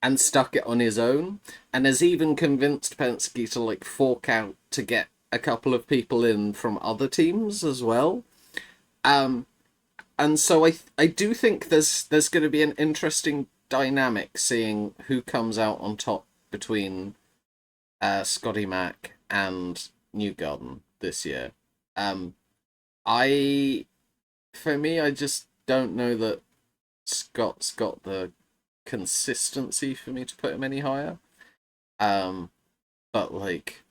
A: and stuck it on his own, and has even convinced Penske to like fork out to get a couple of people in from other teams as well. And so I do think there's going to be an interesting dynamic seeing who comes out on top between Scotty Mack and Newgarden this year. I For me, I just don't know that Scott's got the consistency for me to put him any higher. But like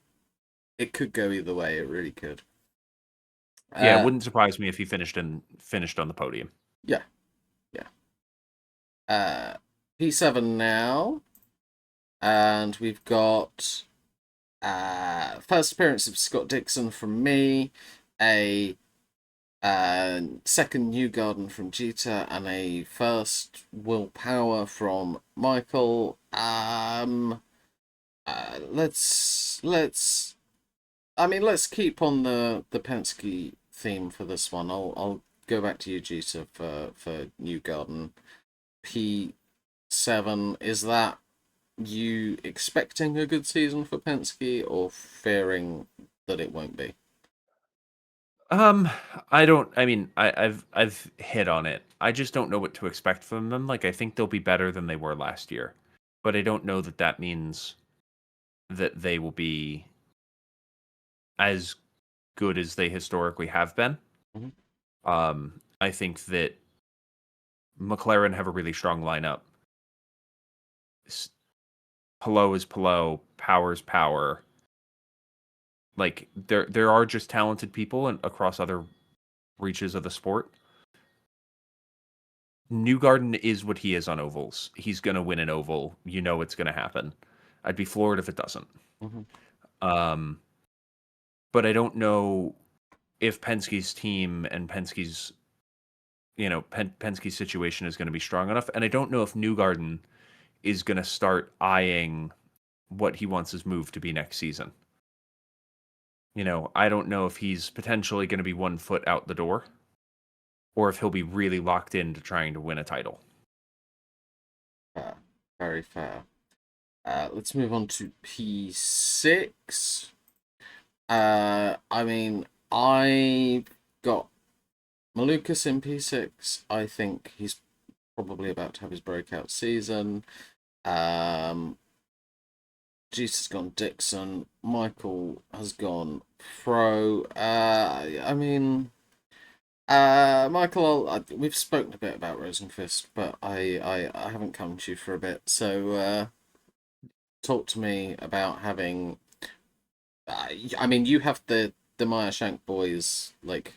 A: it could go either way. It really could.
B: Yeah, it
A: Uh,
B: wouldn't surprise me if he finished on the podium.
A: yeah, yeah. P7 now, and we've got first appearance of Scott Dixon from me, a second Newgarden from Jeter, and a first Willpower from Michael. Let's keep on the Penske theme for this one. I'll go back to you, Jeter, for New Garden. P7, is that you expecting a good season for Penske or fearing that it won't be?
B: I don't. I mean, I've hit on it. I just don't know what to expect from them. Like, I think they'll be better than they were last year, but I don't know that that means that they will be as good as they historically have been.
A: Mhm.
B: I think that McLaren have a really strong lineup. Pillow is Pillow, Power is Power. Like, there are just talented people across other reaches of the sport. Newgarden is what he is on ovals. He's going to win an oval. You know it's going to happen. I'd be floored if it doesn't.
A: Mm-hmm.
B: Um, but I don't know if Penske's team and Penske's, Penske's situation is going to be strong enough. And I don't know if Newgarden is going to start eyeing what he wants his move to be next season. I don't know if he's potentially going to be 1 foot out the door or if he'll be really locked into trying to win a title.
A: Fair. Very fair. Let's move on to P6. I mean, I got Malukas in P6. I think he's probably about to have his breakout season. Jesus has gone Dixon. Michael has gone Pro. I mean, Michael, we've spoken a bit about Rosenqvist, but I haven't come to you for a bit. So talk to me about having. I mean, you have the Meyer Shank boys like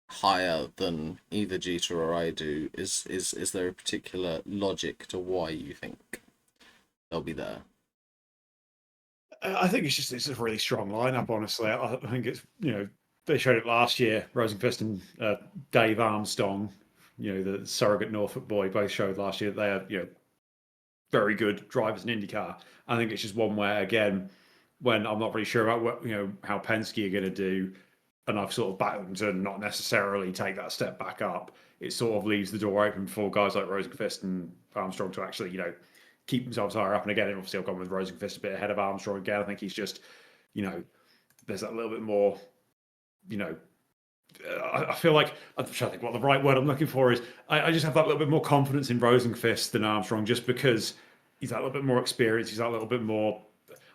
A: higher than either Jeter or I do. Is there a particular logic to why you think they'll be there?
C: I think it's a really strong lineup. Honestly, I think it's they showed it last year. Rosenqvist and Dave Armstrong, the surrogate Norfolk boy, both showed last year that they are very good drivers in IndyCar. I think it's just one where again, when I'm not really sure about what how Penske are going to do, and I've sort of backed them to not necessarily take that step back up. It sort of leaves the door open for guys like Rosenqvist and Armstrong to actually keep themselves higher up. And again, obviously, I've gone with Rosenqvist a bit ahead of Armstrong again. I think he's just, there's that little bit more, I feel like I'm trying to think what the right word I'm looking for is. I just have that little bit more confidence in Rosenqvist than Armstrong, just because he's that little bit more experienced. He's that little bit more.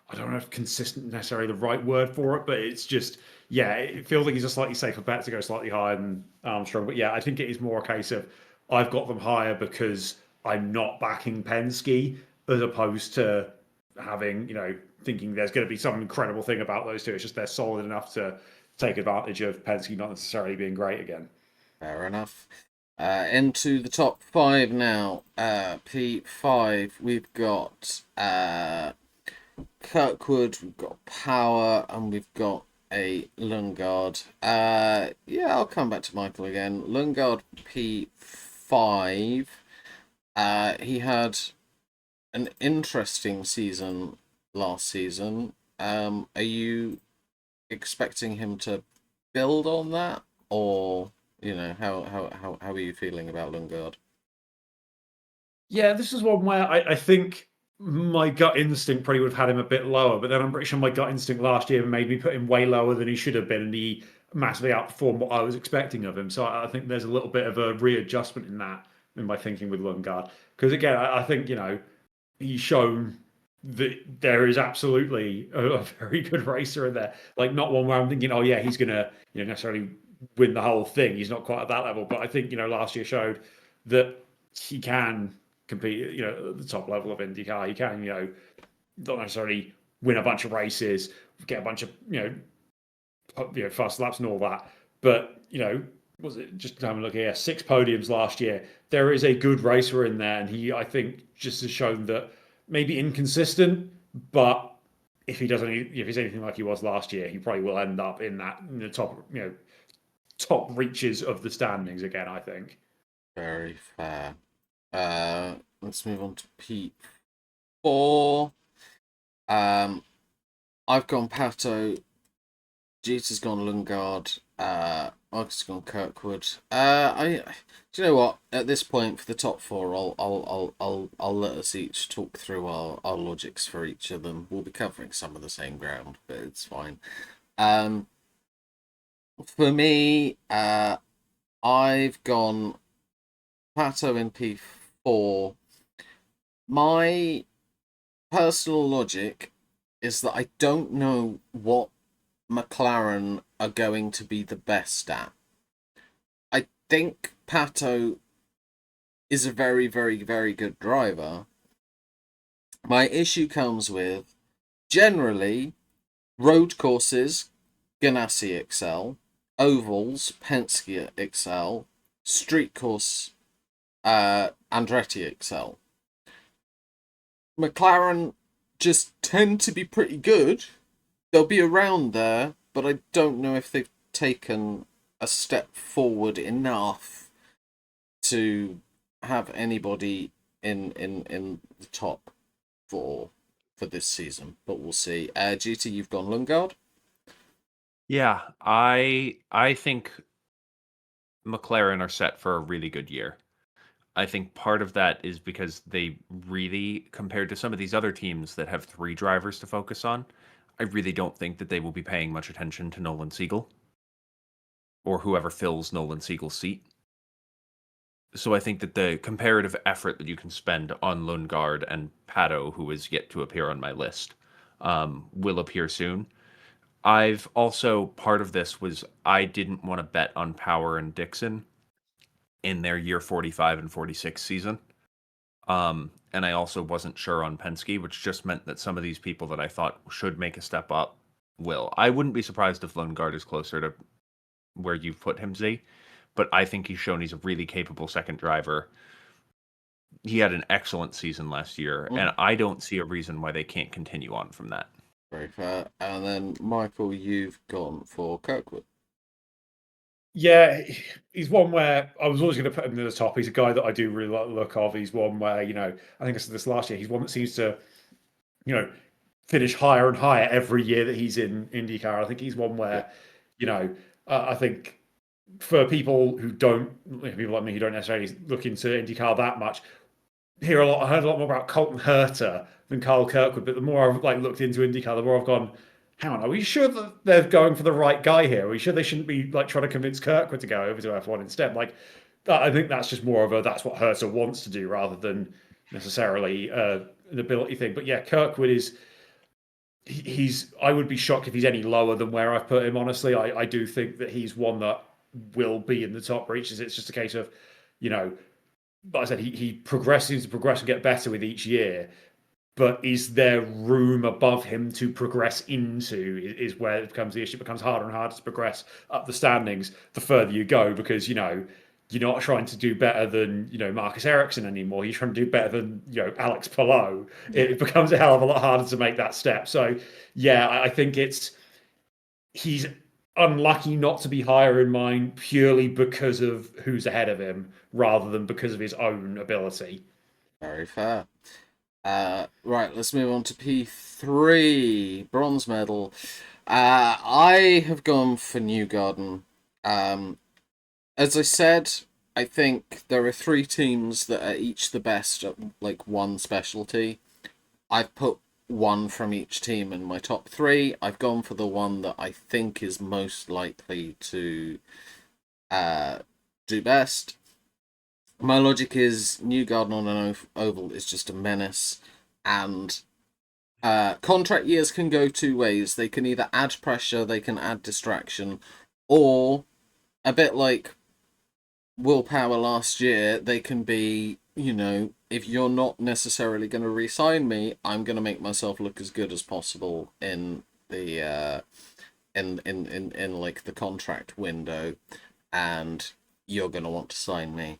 C: I don't know if consistent necessarily the right word for it, but it's just it feels like he's a slightly safer bet to go slightly higher than Armstrong. But yeah, I think it is more a case of I've got them higher because I'm not backing Penske as opposed to having thinking there's going to be some incredible thing about those two. It's just they're solid enough to take advantage of Penske not necessarily being great again.
A: Fair enough. Into the top 5 now. P5, we've got Kirkwood, we've got Power, and we've got a Lundgaard. I'll come back to Michael again. Lundgaard P5. He had an interesting season last season. Are you expecting him to build on that, or how are you feeling about Lundgaard?
C: Yeah, this is one where I think my gut instinct probably would have had him a bit lower, but then I'm pretty sure my gut instinct last year made me put him way lower than he should have been, and he massively outperformed what I was expecting of him. So I think there's a little bit of a readjustment in that in my thinking with Lundgaard. Because again, I think he's shown that there is absolutely a very good racer in there. Like not one where I'm thinking, oh yeah, he's gonna necessarily win the whole thing. He's not quite at that level, but I think last year showed that he can compete, at the top level of IndyCar. He can, not necessarily win a bunch of races, get a bunch of, fast laps and all that. But, was it just having a look here? 6 podiums last year. There is a good racer in there, and he, I think, just has shown that maybe inconsistent, but if he's anything like he was last year, he probably will end up in the top, top reaches of the standings again, I think.
A: Very fair. Let's move on to P4. I've gone Pato. Jeter's gone Lundgaard. Marcus gone Kirkwood. Do you know what? At this point, for the top four, I'll let us each talk through our logics for each of them. We'll be covering some of the same ground, but it's fine. For me, I've gone Pato in P4. My personal logic is that I don't know what McLaren are going to be the best at. I think Pato is a very, very, very good driver. My issue comes with generally road courses, Ganassi excel, ovals, Penske excel, street course, Andretti excel. McLaren just tend to be pretty good. They'll be around there, but I don't know if they've taken a step forward enough to have anybody in the top four for this season. But we'll see. GT, you've gone Lundgaard.
B: Yeah, I think McLaren are set for a really good year. I think part of that is because they really, compared to some of these other teams that have 3 drivers to focus on, I really don't think that they will be paying much attention to Nolan Siegel or whoever fills Nolan Siegel's seat. So I think that the comparative effort that you can spend on Lundgaard and Pato, who is yet to appear on my list, will appear soon. I've also, part of this was I didn't want to bet on Power and Dixon in their year 45 and 46 season. And I also wasn't sure on Penske, which just meant that some of these people that I thought should make a step up will. I wouldn't be surprised if Lundgaard is closer to where you've put him, Z, but I think he's shown he's a really capable second driver. He had an excellent season last year, and I don't see a reason why they can't continue on from that.
A: Very fair. And then, Michael, you've gone for Kirkwood.
C: Yeah, he's one where I was always going to put him near the top. He's a guy that I do really like the look of. He's one where, I think I said this last year, he's one that seems to, finish higher and higher every year that he's in IndyCar. I think he's one where, I think for people who don't, people like me who don't necessarily look into IndyCar that much, I heard a lot more about Colton Herta than Carl Kirkwood. But the more I've looked into IndyCar, the more I've gone, hang on, are we sure that they're going for the right guy here? Are we sure they shouldn't be trying to convince Kirkwood to go over to F1 instead? I think that's just more of that's what Herta wants to do rather than necessarily an ability thing. But yeah, Kirkwood is. I would be shocked if he's any lower than where I've put him, honestly. I do think that he's one that will be in the top reaches. It's just a case of, like I said, he progresses and get better with each year. But is there room above him to progress into is where it becomes the issue. It becomes harder and harder to progress up the standings the further you go because, you're not trying to do better than Marcus Ericsson anymore. You're trying to do better than Alex Palou. It becomes a hell of a lot harder to make that step. So yeah, I think he's unlucky not to be higher in mine purely because of who's ahead of him rather than because of his own ability.
A: Very fair. Right, let's move on to P3, bronze medal. I have gone for Newgarden. As I said, I think there are 3 teams that are each the best at one specialty. I've put one from each team in my top 3. I've gone for the one that I think is most likely to do best. My logic is Newgarden on an oval is just a menace, and contract years can go 2 ways. They can either add pressure, they can add distraction, or a bit like Willpower last year, they can be, if you're not necessarily going to re-sign me, I'm going to make myself look as good as possible in the in the contract window, and you're going to want to sign me.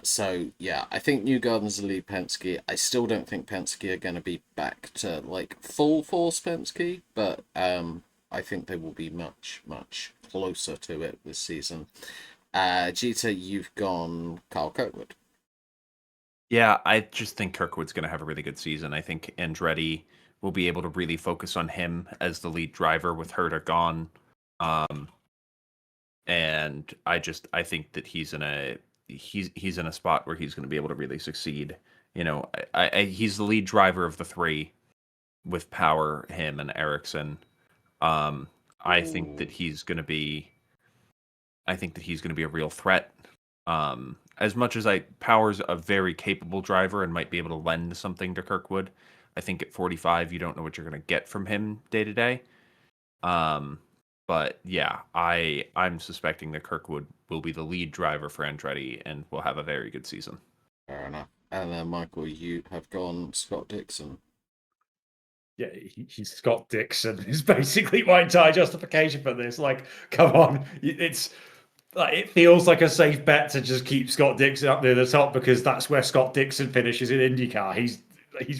A: So yeah, I think Newgarden's the lead Penske. I still don't think Penske are going to be back to full force Penske, but I think they will be much closer to it this season. Gita, you've gone Carl Kirkwood.
B: Yeah, I just think Kirkwood's going to have a really good season. I think Andretti will be able to really focus on him as the lead driver with Herta gone. And and I think that he's in a spot where he's going to be able to really succeed. You know, he's the lead driver of the three with Power, him, and Ericsson. I think that he's going to be. I think that he's going to be a real threat. As much as Power's a very capable driver and might be able to lend something to Kirkwood, I think at 45 you don't know what you're going to get from him day to day. But yeah, I'm suspecting that Kirkwood will be the lead driver for Andretti and will have a very good season.
A: Fair enough. And then Michael, you have gone Scott Dixon.
C: Yeah, he's Scott Dixon is basically my entire justification for this. Like, come on, it's like it feels like a safe bet to just keep Scott Dixon up near the top because that's where Scott Dixon finishes in IndyCar. He's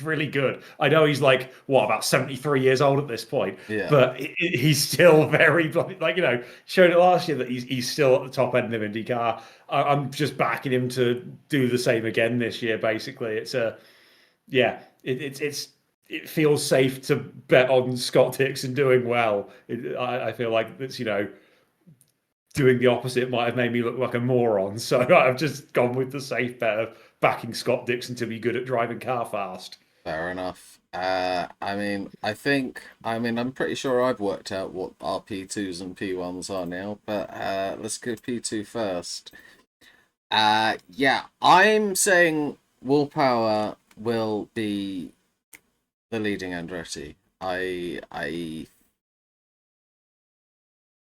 C: really good. I know he's like about 73 years old at this point, but he's still very like showed it last year that he's still at the top end of IndyCar. I'm just backing him to do the same again this year. Basically, it feels safe to bet on Scott Dixon doing well. I feel like that's doing the opposite might have made me look like a moron. So I've just gone with the safe bet of backing Scott Dixon to be good at driving car fast.
A: Fair enough. I'm pretty sure I've worked out what our P2s and P1s are now, but let's go P2 first. I'm saying Will Power will be the leading Andretti.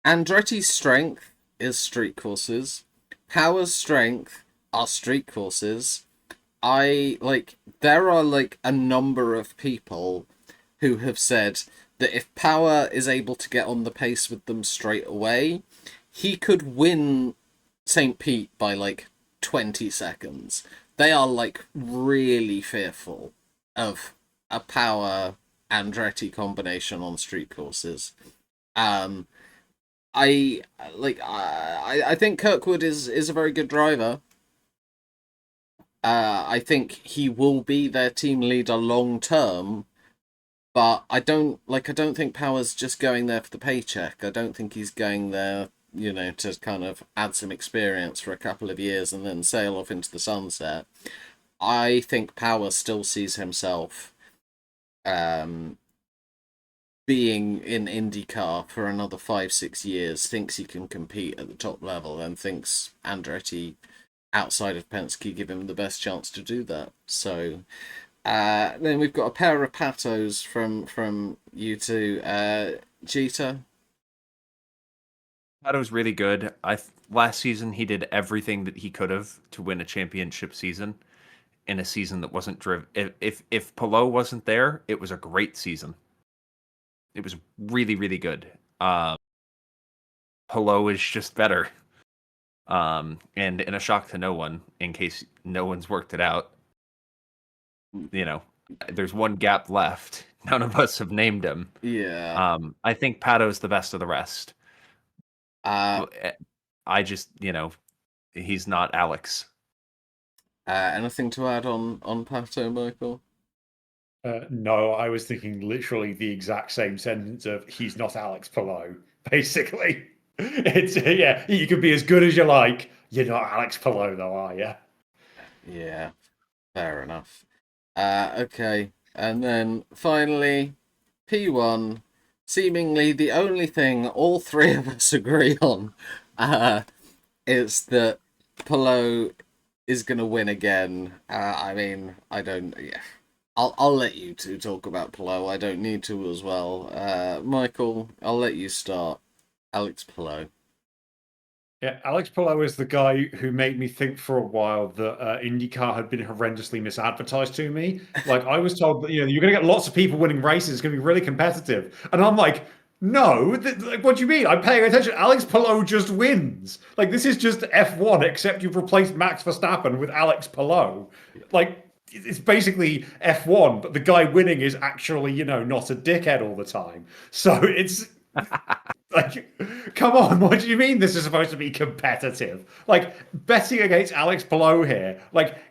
A: Andretti's strength is street courses. Power's strength are street courses. There are a number of people who have said that if Power is able to get on the pace with them straight away, he could win St. Pete by 20 seconds. They are really fearful of a Power Andretti combination on street courses. I think Kirkwood is a very good driver. I think he will be their team leader long term, but I don't think Power's just going there for the paycheck. I don't think he's going there, to kind of add some experience for a couple of years and then sail off into the sunset. I think Power still sees himself being in IndyCar for another 5-6 years, thinks he can compete at the top level, and thinks Andretti outside of Penske give him the best chance to do that. So then we've got a pair of patos from you two. Jeter?
B: Pato's really good. Last season he did everything that he could have to win a championship season in a season that wasn't driven. If Palou wasn't there, it was a great season. It was really, really good. Palou is just better. And in a shock to no one, in case no one's worked it out, there's one gap left. None of us have named him.
A: Yeah.
B: I think Pato's the best of the rest. I just, he's not Alex.
A: Anything to add on Pato, Michael?
C: No, I was thinking literally the exact same sentence of he's not Alex Palou, basically. It's you could be as good as you like. You're not Alex Palou, though, are you?
A: Yeah, fair enough. Okay, and then finally, P1, seemingly the only thing all three of us agree on, is that Palou is going to win again. I don't... Yeah. I'll let you two talk about Palou. I don't need to as well. Michael, I'll let you start. Alex Palou.
C: Yeah, Alex Palou is the guy who made me think for a while that IndyCar had been horrendously misadvertised to me. I was told that you're going to get lots of people winning races. It's going to be really competitive, and I'm like, no. What do you mean? I'm paying attention. Alex Palou just wins. This is just F1, except you've replaced Max Verstappen with Alex Palou. It's basically F1, but the guy winning is actually, not a dickhead all the time. So it's come on, what do you mean this is supposed to be competitive? Betting against Alex Palou here,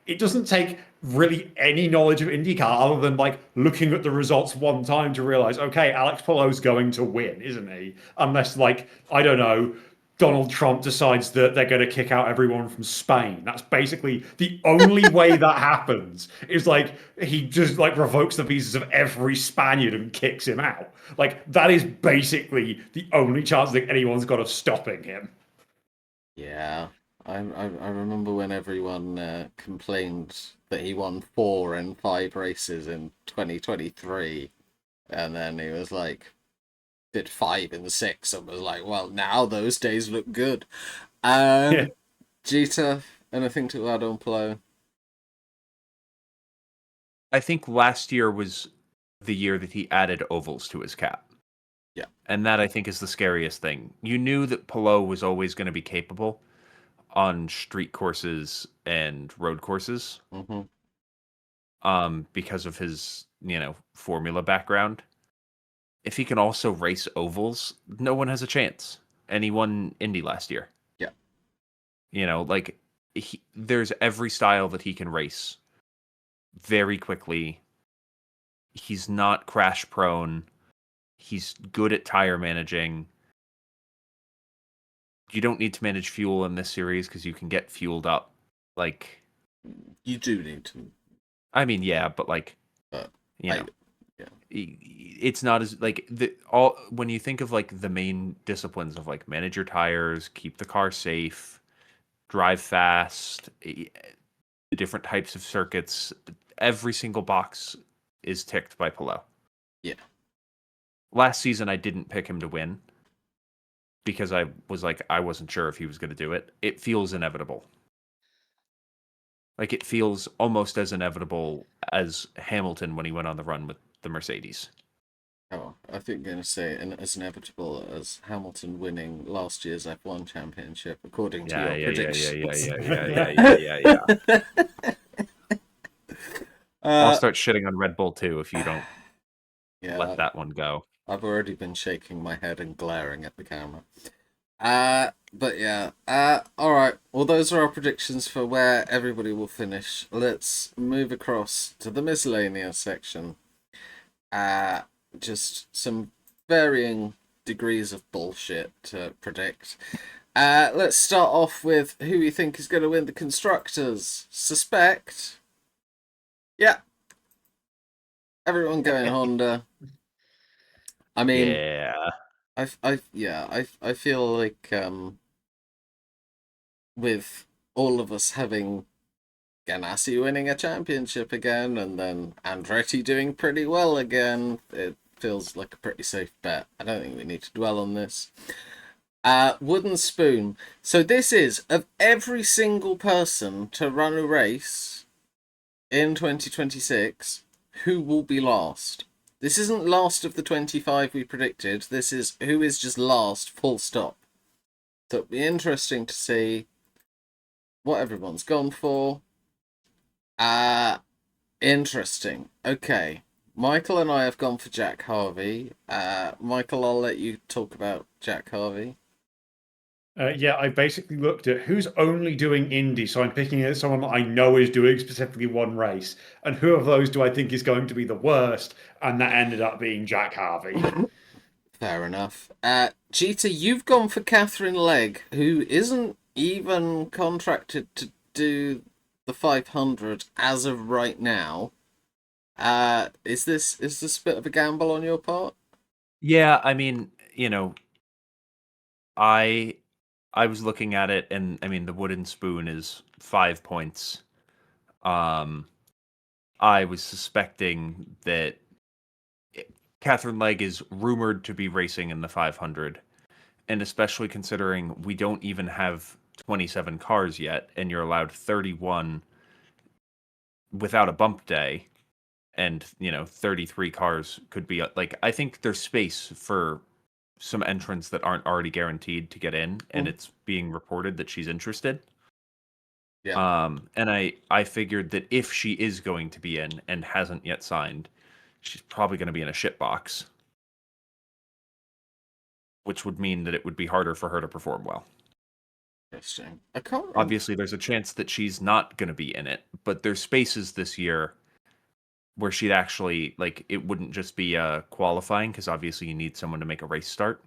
C: it doesn't take really any knowledge of IndyCar other than looking at the results one time to realize, okay, Alex Palou's going to win, isn't he? Unless I don't know, Donald Trump decides that they're going to kick out everyone from Spain. That's basically the only way that happens. Is like he just like revokes the visas of every Spaniard and kicks him out. Like that is basically the only chance that anyone's got of stopping him.
A: Yeah, I remember when everyone complained that he won 4 in 5 races in 2023, and then he was like, did 5 in 6, and was like, well, now those days look good.
C: Yeah.
A: Jeter, anything to add on Plo?
B: I think last year was the year that he added ovals to his cap.
A: Yeah.
B: And that I think is the scariest thing. You knew that Pelot was always going to be capable on street courses and road courses, because of his, formula background. If he can also race ovals, no one has a chance. And he won Indy last year.
A: Yeah.
B: There's every style that he can race very quickly. He's not crash prone. He's good at tire managing. You don't need to manage fuel in this series because you can get fueled up. Like,
A: you do need to.
B: I mean, yeah, but
A: yeah.
B: It's not as like when you think of like the main disciplines of like manage your tires, keep the car safe, drive fast, the different types of circuits, every single box is ticked by Pelot.
A: Yeah.
B: Last season, I didn't pick him to win because I was like, I wasn't sure if he was going to do it. It feels inevitable. Like, it feels almost as inevitable as Hamilton when he went on the run with the Mercedes.
A: Oh, I think you're going to say as inevitable as Hamilton winning last year's F1 championship, according to your predictions.
B: Yeah. I'll start shitting on Red Bull too if you don't let that one go.
A: I've already been shaking my head and glaring at the camera. But yeah. Alright. Well, those are our predictions for where everybody will finish. Let's move across to the miscellaneous section. Just some varying degrees of bullshit to predict. Let's start off with who we think is going to win the Constructors. Suspect. Yeah. Everyone going Honda. I mean,
B: yeah.
A: I feel like with all of us having Ganassi winning a championship again and then Andretti doing pretty well again, it feels like a pretty safe bet. I don't think we need to dwell on this. Wooden Spoon. So this is, of every single person to run a race in 2026, who will be last? This isn't last of the 25 we predicted. This is who is just last, full stop. So it'll be interesting to see what everyone's gone for. Interesting. Okay. Michael and I have gone for Jack Harvey. Michael, I'll let you talk about Jack Harvey.
C: I basically looked at who's only doing Indy, so I'm picking someone that I know is doing specifically one race, and who of those do I think is going to be the worst, and that ended up being Jack Harvey.
A: Fair enough. Jeter, you've gone for Catherine Legg, who isn't even contracted to do the 500 as of right now. Is this a bit of a gamble on your part?
B: Yeah, I mean, I was looking at it, and I mean, the Wooden Spoon is 5 points. I was suspecting that Catherine Legg is rumored to be racing in the 500, and especially considering we don't even have 27 cars yet, and you're allowed 31 without a bump day, and 33 cars could be like, I think there's space for some entrants that aren't already guaranteed to get in, and it's being reported that she's interested.
A: Yeah.
B: And I figured that if she is going to be in and hasn't yet signed, she's probably going to be in a shit box, which would mean that it would be harder for her to perform well.
A: Interesting. I can't remember.
B: Obviously, there's a chance that she's not going to be in it, but there's spaces this year where she'd actually, like, it wouldn't just be qualifying, because obviously you need someone to make a race start.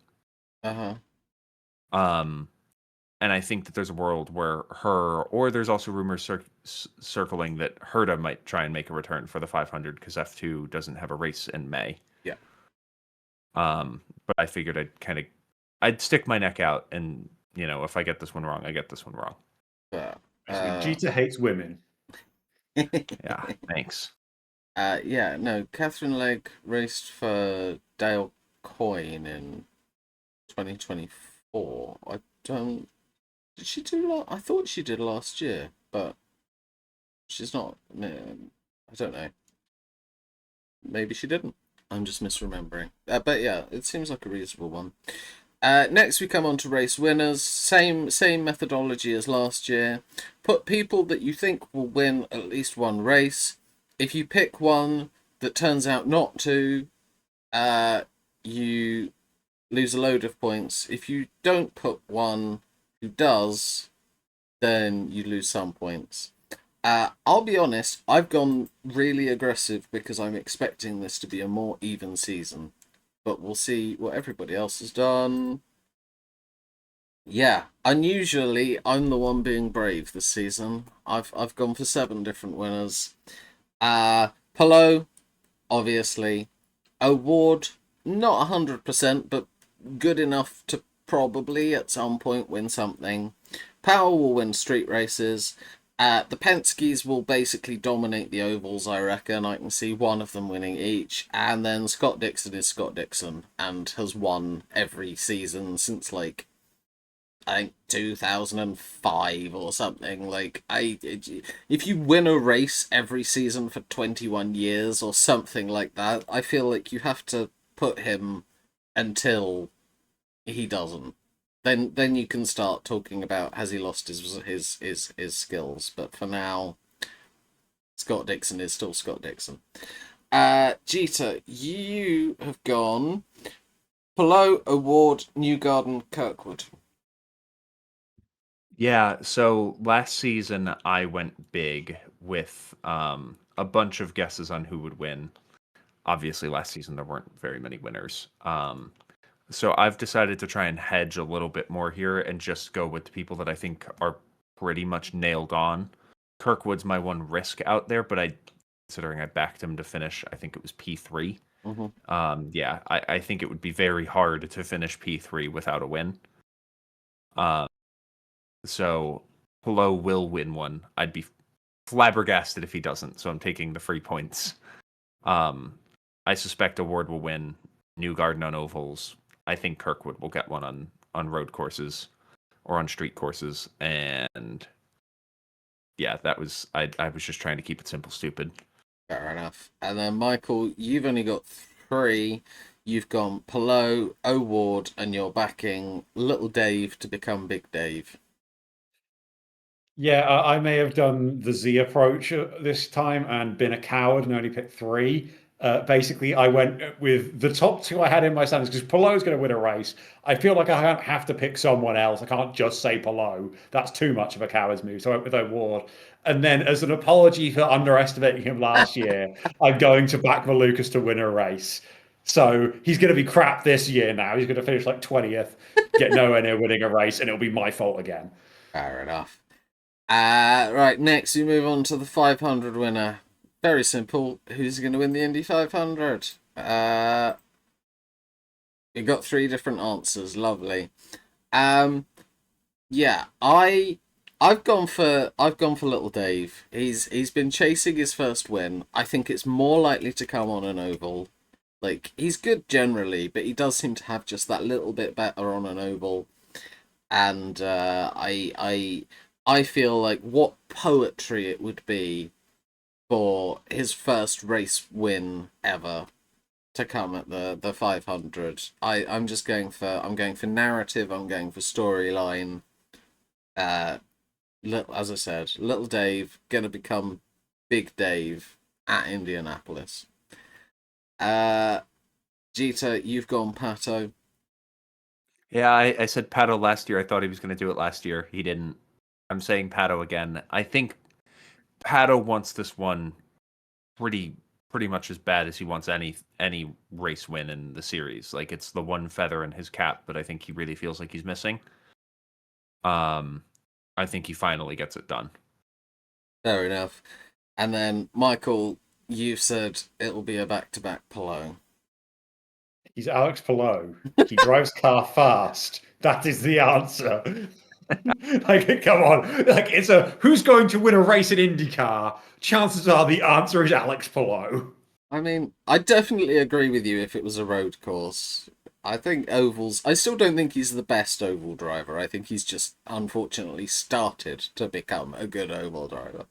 B: and I think that there's a world where or there's also rumors circling that Herta might try and make a return for the 500 because F2 doesn't have a race in May.
A: Yeah.
B: But I figured I'd stick my neck out, and if I get this one wrong, I get this one wrong.
C: Jeter hates women.
B: Yeah, thanks.
A: No, Catherine Legg raced for Dale Coyne in 2024. Did she do I thought she did last year, but she's not. I don't know. Maybe she didn't. I'm just misremembering. But yeah, it seems like a reasonable one. Next, we come on to race winners. Same methodology as last year. Put people that you think will win at least one race. If you pick one that turns out not to, you lose a load of points. If you don't put one who does, then you lose some points. I'll be honest, I've gone really aggressive because I'm expecting this to be a more even season. But we'll see what everybody else has done. Yeah, unusually, I'm the one being brave this season. I've gone for 7 different winners. Polo, obviously. Award, not 100%, but good enough to probably at some point win something. Power will win street races. The Penske's will basically dominate the ovals, I reckon. I can see one of them winning each. And then Scott Dixon is Scott Dixon and has won every season since, I think 2005 or something. If you win a race every season for 21 years or something like that, I feel like you have to put him until he doesn't. Then you can start talking about has he lost his skills. But for now, Scott Dixon is still Scott Dixon. Jeter, you have gone Polo, Award, Newgarden, Kirkwood.
B: Yeah, so last season I went big with a bunch of guesses on who would win. Obviously, last season there weren't very many winners. So I've decided to try and hedge a little bit more here and just go with the people that I think are pretty much nailed on. Kirkwood's my one risk out there, but considering I backed him to finish, I think it was P3.
A: Mm-hmm.
B: Yeah, I think it would be very hard to finish P3 without a win. So Polo will win one. I'd be flabbergasted if he doesn't, so I'm taking the free points. I suspect Award will win Newgarden on ovals. I think Kirkwood will get one on road courses or on street courses, and yeah, I was just trying to keep it simple, stupid.
A: Fair enough. And then Michael, you've only got 3. You've gone Polo, Award, and you're backing Little Dave to become Big Dave.
C: Yeah, I may have done the Z approach this time and been a coward and only picked 3. Basically, I went with the top 2 I had in my standings because Polo's going to win a race. I feel like I don't have to pick someone else. I can't just say Polo. That's too much of a coward's move. So I went with Award. And then, as an apology for underestimating him last year, I'm going to back Malukas to win a race. So he's going to be crap this year now. He's going to finish 20th, get nowhere near winning a race, and it'll be my fault again.
A: Fair enough. Right, next we move on to the 500 winner. Very simple. Who's going to win the Indy 500? We got 3 different answers. Lovely. Yeah, I've gone for Little Dave. He's been chasing his first win. I think it's more likely to come on an oval. He's good generally, but he does seem to have just that little bit better on an oval. And I feel like what poetry it would be for his first race win ever to come at the 500. I'm going for narrative. I'm going for storyline. As I said, Little Dave gonna become Big Dave at Indianapolis. Jeter, you've gone Pato.
B: Yeah, I said Pato last year. I thought he was going to do it last year. He didn't. I'm saying Pato again. I think Pato wants this one pretty much as bad as he wants any race win in the series. It's the one feather in his cap, but I think he really feels like he's missing. I think he finally gets it done.
A: Fair enough. And then, Michael, you've said it'll be a back-to-back Palou.
C: He's Alex Palou. He drives car fast. That is the answer. Like, come on. Like, it's a who's going to win a race in IndyCar? Chances are the answer is Alex Palou.
A: I mean, I definitely agree with you if it was a road course. I think ovals. I still don't think he's the best oval driver. I think he's just unfortunately started to become a good oval driver.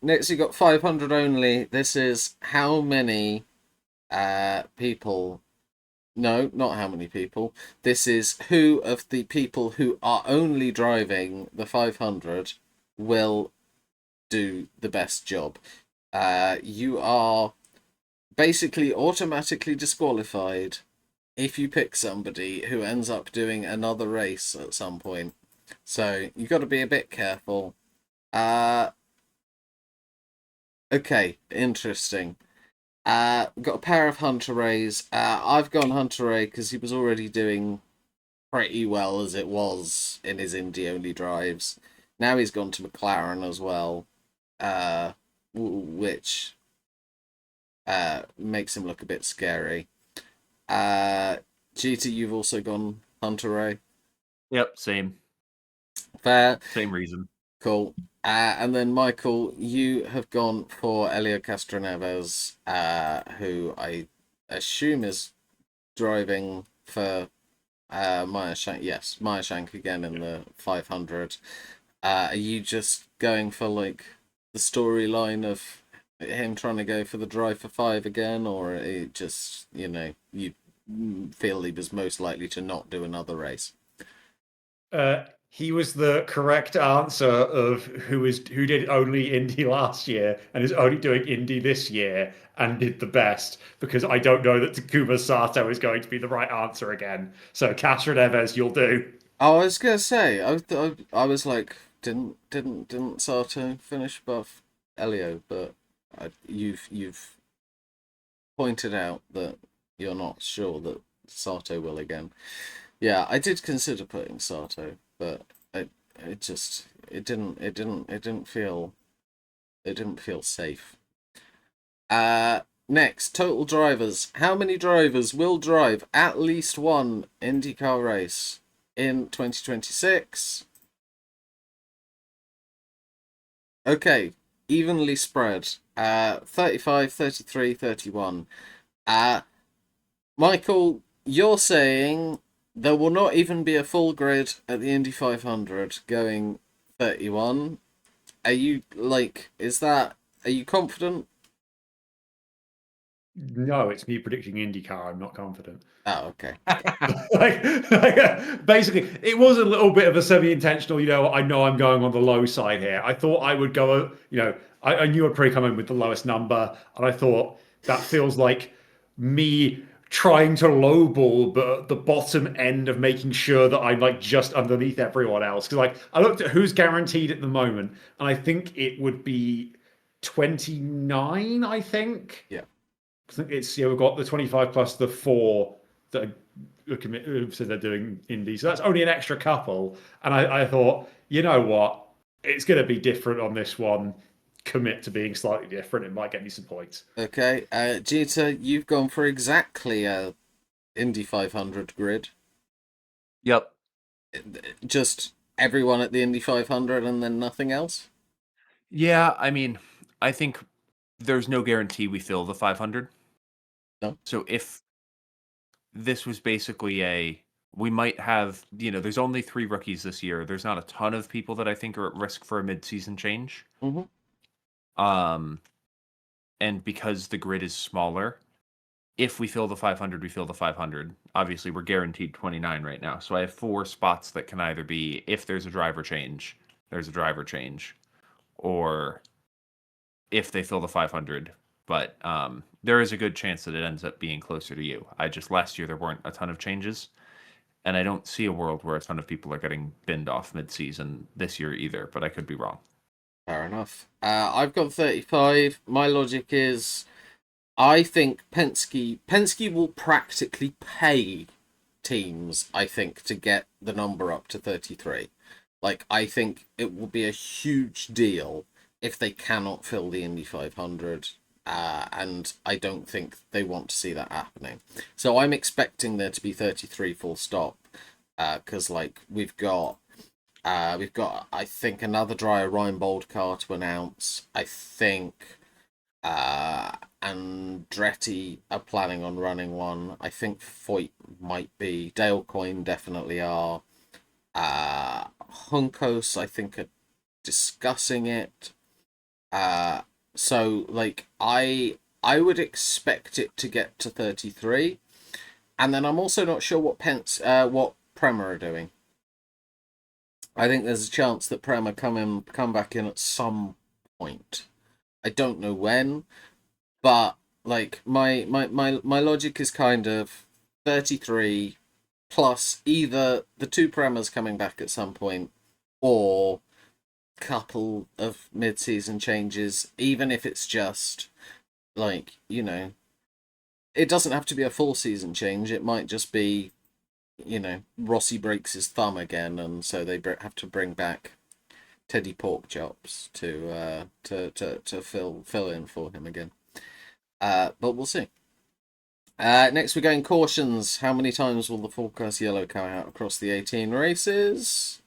A: Next, you got 500 only. This is how many people. No, not how many people. This is who of the people who are only driving the 500 will do the best job. You are basically automatically disqualified if you pick somebody who ends up doing another race at some point. So you got to be a bit careful. Okay, interesting. We've got a pair of Hunter Rays. I've gone Hunter Ray because he was already doing pretty well as it was in his Indy only drives. Now he's gone to McLaren as well, which makes him look a bit scary. Jeter, you've also gone Hunter Ray.
B: Yep, same
A: Fair.
B: reason.
A: Cool. And then Michael, you have gone for Elio Castroneves, who I assume is driving for Meyer Shank. Yes, Meyer Shank again in the 500. Are you just going for like the storyline of him trying to go for the drive for 5 again, or it just, you feel he was most likely to not do another race?
C: He was the correct answer of who did only Indy last year and is only doing Indy this year and did the best, because I don't know that Takuma Sato is going to be the right answer again. So Castro Neves, you'll do.
A: I was gonna say, I was like, didn't Sato finish above Elio? But you've pointed out that you're not sure that Sato will again. Yeah, I did consider putting Sato, but it didn't feel safe. Next, total drivers. How many drivers will drive at least one IndyCar race in 2026? Okay, evenly spread. 35, 33, 31. Michael, you're saying there will not even be a full grid at the Indy 500 going 31. Are you are you confident?
C: No, it's me predicting IndyCar. I'm not confident.
A: Oh, okay.
C: Basically, it was a little bit of a semi-intentional, I know I'm going on the low side here. I thought I would go, I knew I'd probably come in with the lowest number, and I thought that feels like me trying to lowball, but at the bottom end of making sure that I'm like just underneath everyone else. Because I looked at who's guaranteed at the moment, and I think it would be 29, I think.
A: Yeah.
C: I think it's we've got the 25 plus the 4 that who said they're doing Indy, so that's only an extra couple. And I thought, you know what, it's going to be different on this one. Commit to being slightly different. It might get me some points.
A: Okay, Jeter, you've gone for exactly a Indy 500 grid.
B: Yep.
A: Just everyone at the Indy 500 and then nothing else?
B: Yeah, I mean, I think there's no guarantee we fill the 500.
A: No.
B: So if this was basically we might have, there's only 3 rookies this year. There's not a ton of people that I think are at risk for a mid-season change.
A: Mm-hmm.
B: And because the grid is smaller, if we fill the 500, we fill the 500. Obviously, we're guaranteed 29 right now. So I have 4 spots that can either be, if there's a driver change, there's a driver change, or if they fill the 500. But there is a good chance that it ends up being closer to you. Last year, there weren't a ton of changes. And I don't see a world where a ton of people are getting binned off mid-season this year either, but I could be wrong.
A: Fair enough. I've got 35. My logic is, I think Penske will practically pay teams, I think, to get the number up to 33. Like, I think it will be a huge deal if they cannot fill the Indy 500. And I don't think they want to see that happening. So I'm expecting there to be 33 full stop. Because like we've got I think another driver Reinbold car to announce. I think Andretti are planning on running one. I think Foyt might be. Dale Coyne definitely are. Juncos, I think, are discussing it. So like I would expect it to get to 33, and then I'm also not sure what what Prema are doing. I think there's a chance that Prema come back in at some point. I don't know when, but like my logic is kind of 33 plus either the two Premas coming back at some point or couple of mid-season changes, even if it's just like, you know, it doesn't have to be a full season change. It might just be, you know, Rossi breaks his thumb again, and so they have to bring back Teddy Porkchops to fill in for him again. But we'll see. Next, we're going cautions. How many times will the forecast yellow come out across the 18 races?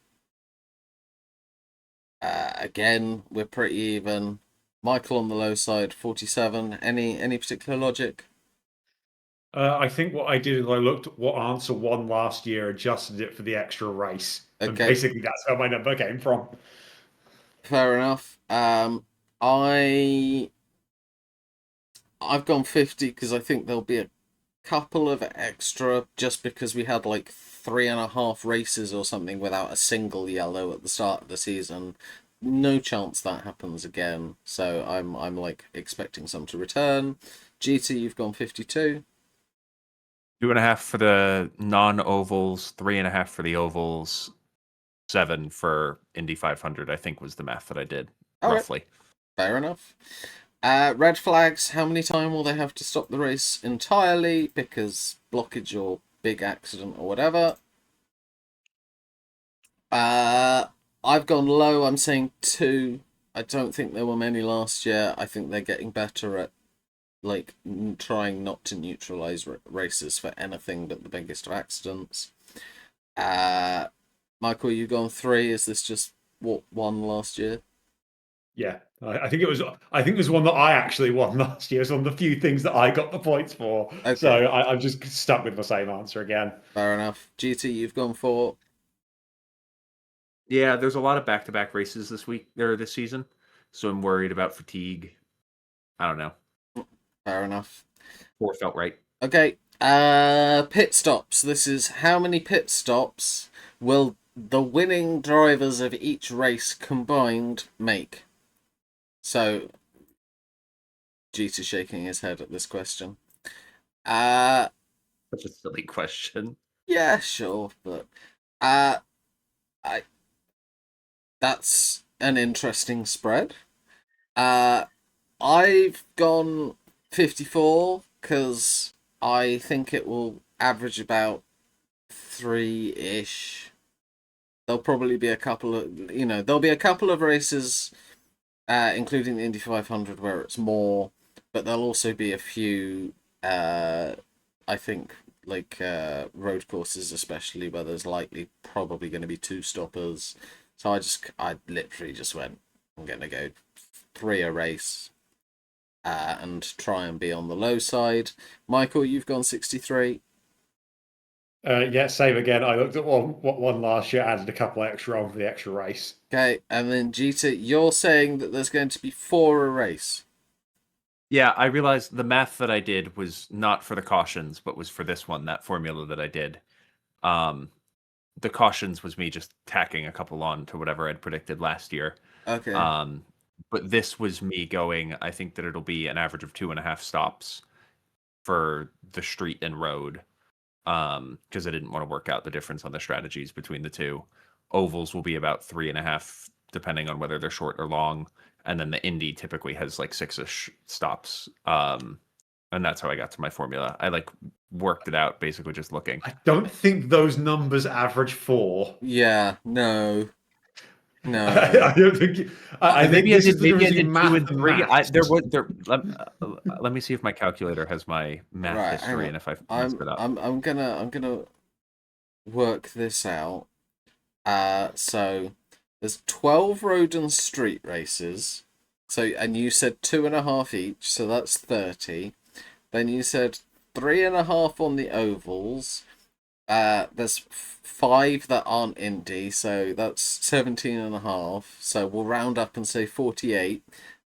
A: Again, we're pretty even. Michael on the low side, 47. Any particular logic?
C: I think what I did is I looked at what answer won last year, adjusted it for the extra race, and
A: Okay.
C: basically that's where my number came from.
A: Fair enough. I've gone 50 because I think there'll be a couple of extra just because we had like 3.5 races or something without a single yellow at the start of the season. No chance that happens again. So I'm like expecting some to return. GT, you've gone 52.
B: 2.5 for the non-ovals, 3.5 for the ovals, 7 for Indy 500. I think was the math that I did roughly.
A: Fair enough. Red flags. How many times will they have to stop the race entirely because blockage or big accident or whatever? I've gone low. I'm saying 2. I don't think there were many last year. I think they're getting better at like trying not to neutralize races for anything but the biggest of accidents. Michael, you've gone 3. Is this just what won last year?
C: Yeah, I think it was. I think it was one that I actually won last year. It's one of the few things that I got the points for.
A: Okay.
C: So I'm just stuck with the same answer again.
A: Fair enough. GT, you've gone 4.
B: Yeah, there's a lot of back-to-back races this season, so I'm worried about fatigue. I don't know.
A: Fair enough.
B: 4 felt right.
A: Okay. Pit stops. This is how many pit stops will the winning drivers of each race combined make? So, Jeter's shaking his head at this question.
B: Such a silly question.
A: Yeah, sure, but that's an interesting spread. I've gone 54 because I think it will average about 3-ish. There'll probably be a couple of, there'll be a couple of races, including the Indy 500, where it's more, but there'll also be a few, I think, like road courses, especially where there's probably going to be 2 stoppers. So I literally just went, I'm going to go 3 a race and try and be on the low side. Michael, you've gone 63.
C: Yeah, same again. I looked at one last year, added a couple extra on for the extra race.
A: Okay, and then Jeter, you're saying that there's going to be 4 a race.
B: Yeah, I realized the math that I did was not for the cautions, but was for this one, that formula that I did. The cautions was me just tacking a couple on to whatever I'd predicted last year.
A: Okay.
B: But this was me going, I think that it'll be an average of 2.5 stops for the street and road. Because I didn't want to work out the difference on the strategies between the two. Ovals will be about 3.5, depending on whether they're short or long. And then the Indy typically has like 6-ish stops. And that's how I got to my formula. I like worked it out basically just looking.
C: I don't think those numbers average 4.
A: Yeah, no.
C: I don't think. I think
B: Maybe I
C: this is
B: did.
C: the
B: Maybe
C: difference
B: I
C: between
B: did 2
C: math
B: and
C: and
B: 3.
C: maths.
B: Let me see if my calculator has my math
A: Right, hang
B: history
A: on.
B: and if I've messed it up.
A: I'm gonna work this out. So there's 12 road and street races. So, and you said 2.5 each, so that's 30. Then you said 3.5 on the ovals. There's 5 that aren't Indy, so that's 17.5. So we'll round up and say 48.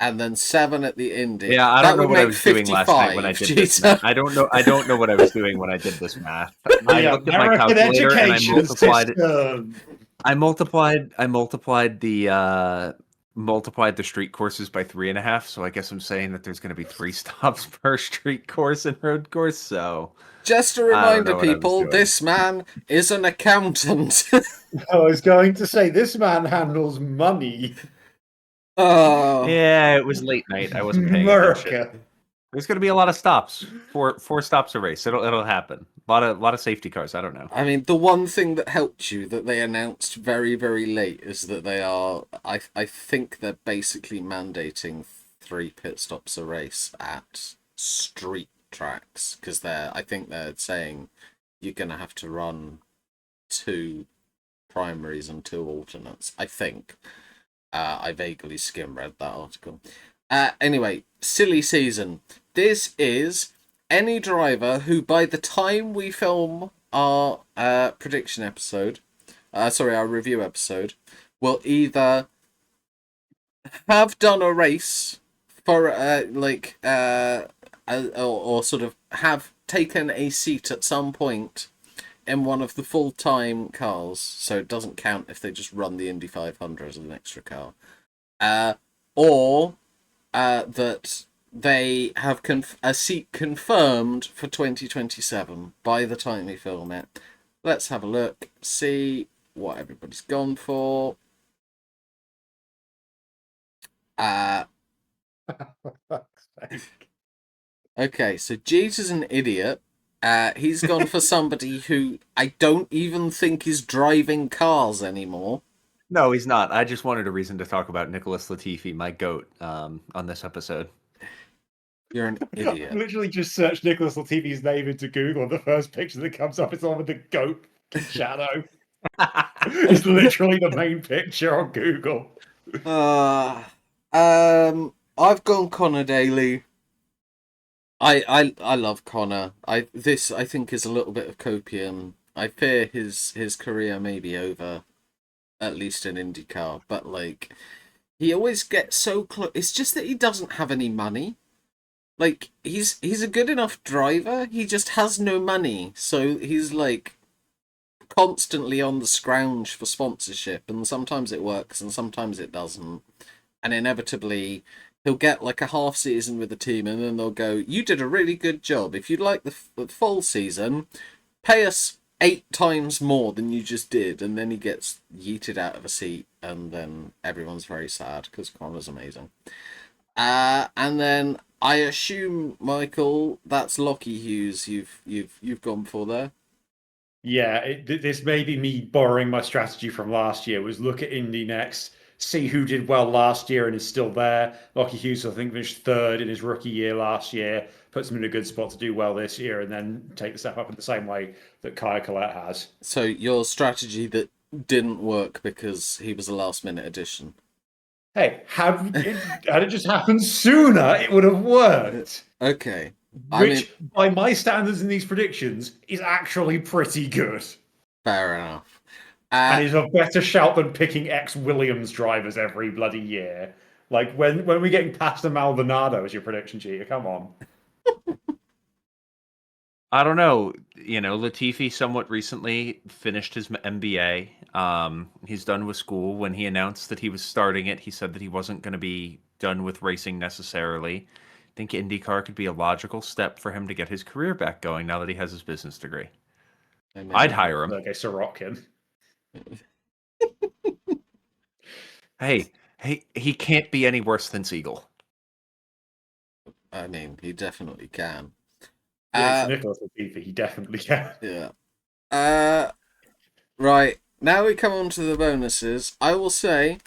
A: And then 7 at the Indy.
B: Yeah, I
A: That
B: don't know
A: would
B: what I
A: make
B: was doing last night when I
A: 55.
B: did this math. I don't know what I was doing when I did this math. I
C: The
B: looked at my
C: American
B: calculator and
C: education system.
B: I multiplied the street courses by 3.5. So I guess I'm saying that there's going to be 3 stops per street course and road course. So
A: Just a
B: I don't
A: reminder,
B: know what I was
A: people,
B: doing.
A: this man is an accountant.
C: I was going to say this man handles money.
A: Oh,
B: Yeah, it was late night. I wasn't paying attention.
C: America.
B: There's going to be a lot of stops. Four stops a race. It'll happen. A lot of safety cars. I don't know.
A: I mean, the one thing that helped you that they announced very, very late is that they are. I think they're basically mandating 3 pit stops a race at street tracks because I think they're saying you're gonna have to run 2 primaries and 2 alternates. I think. I vaguely skim read that article. Anyway, silly season. This is any driver who, by the time we film our prediction episode, our review episode, will either have done a race for or sort of have taken a seat at some point in one of the full-time cars, so it doesn't count if they just run the Indy 500 as an extra car, or that they have a seat confirmed for 2027 by the time we film it. Let's have a look, see what everybody's gone for. Okay, so Jeter's an idiot. He's gone for somebody who I don't even think is driving cars anymore.
B: No, he's not. I just wanted a reason to talk about Nicholas Latifi, my goat, on this episode.
A: You're an idiot.
C: I literally just searched Nicholas Latifi's name into Google, and the first picture that comes up is the one with the goat shadow. It's literally the main picture on Google.
A: I've gone Connor Daly. I love Connor. I think is a little bit of copium. I fear his career may be over, at least in IndyCar. But like, he always gets so close. It's just that he doesn't have any money. Like he's a good enough driver. He just has no money, so he's like constantly on the scrounge for sponsorship, and sometimes it works and sometimes it doesn't. And inevitably he'll get like a half season with the team and then they'll go, you did a really good job. If you'd like the full season, pay us 8 times more than you just did. And then he gets yeeted out of a seat and then everyone's very sad because Connor's amazing. And then I assume, Michael, that's Lockie Hughes you've gone for there.
C: Yeah, this may be me borrowing my strategy from last year. Was look at Indy next, see who did well last year and is still there. Lockie Hughes, I think, finished 3rd in his rookie year last year, puts him in a good spot to do well this year, and then take the step up in the same way that Kaya Collette has.
A: So your strategy that didn't work because he was a last-minute addition.
C: Hey, had it just happened sooner, it would have worked.
A: Okay.
C: Which, by my standards in these predictions, is actually pretty good.
A: Fair enough.
C: And is a better shout than picking ex-Williams drivers every bloody year. Like, when are we getting past the Maldonado as your prediction cheater? Come on.
B: I don't know. You know, Latifi somewhat recently finished his MBA. He's done with school. When he announced that he was starting it, he said that he wasn't going to be done with racing necessarily. I think IndyCar could be a logical step for him to get his career back going now that he has his business degree. I'd hire him.
C: Okay, Sorokin.
B: Hey, he can't be any worse than Siegel.
A: I mean, he definitely can.
C: Yeah, it's Nicholas Latifi. He definitely can.
A: Yeah. Right. Now we come on to the bonuses. I will say,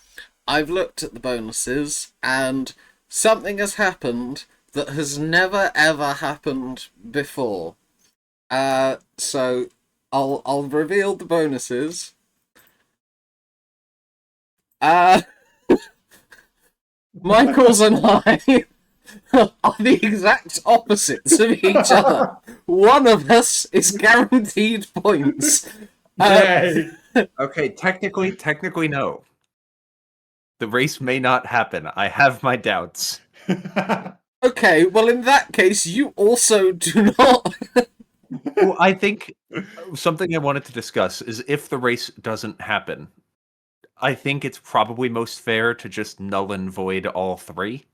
A: I've looked at the bonuses, and something has happened that has never ever happened before. So I'll reveal the bonuses. Michael's and I are the exact opposites of each other. One of us is guaranteed points.
C: Yay!
B: Okay, technically, no. The race may not happen. I have my doubts.
A: Okay, well, in that case, you also do not.
B: Well, I think something I wanted to discuss is if the race doesn't happen, I think it's probably most fair to just null and void all three.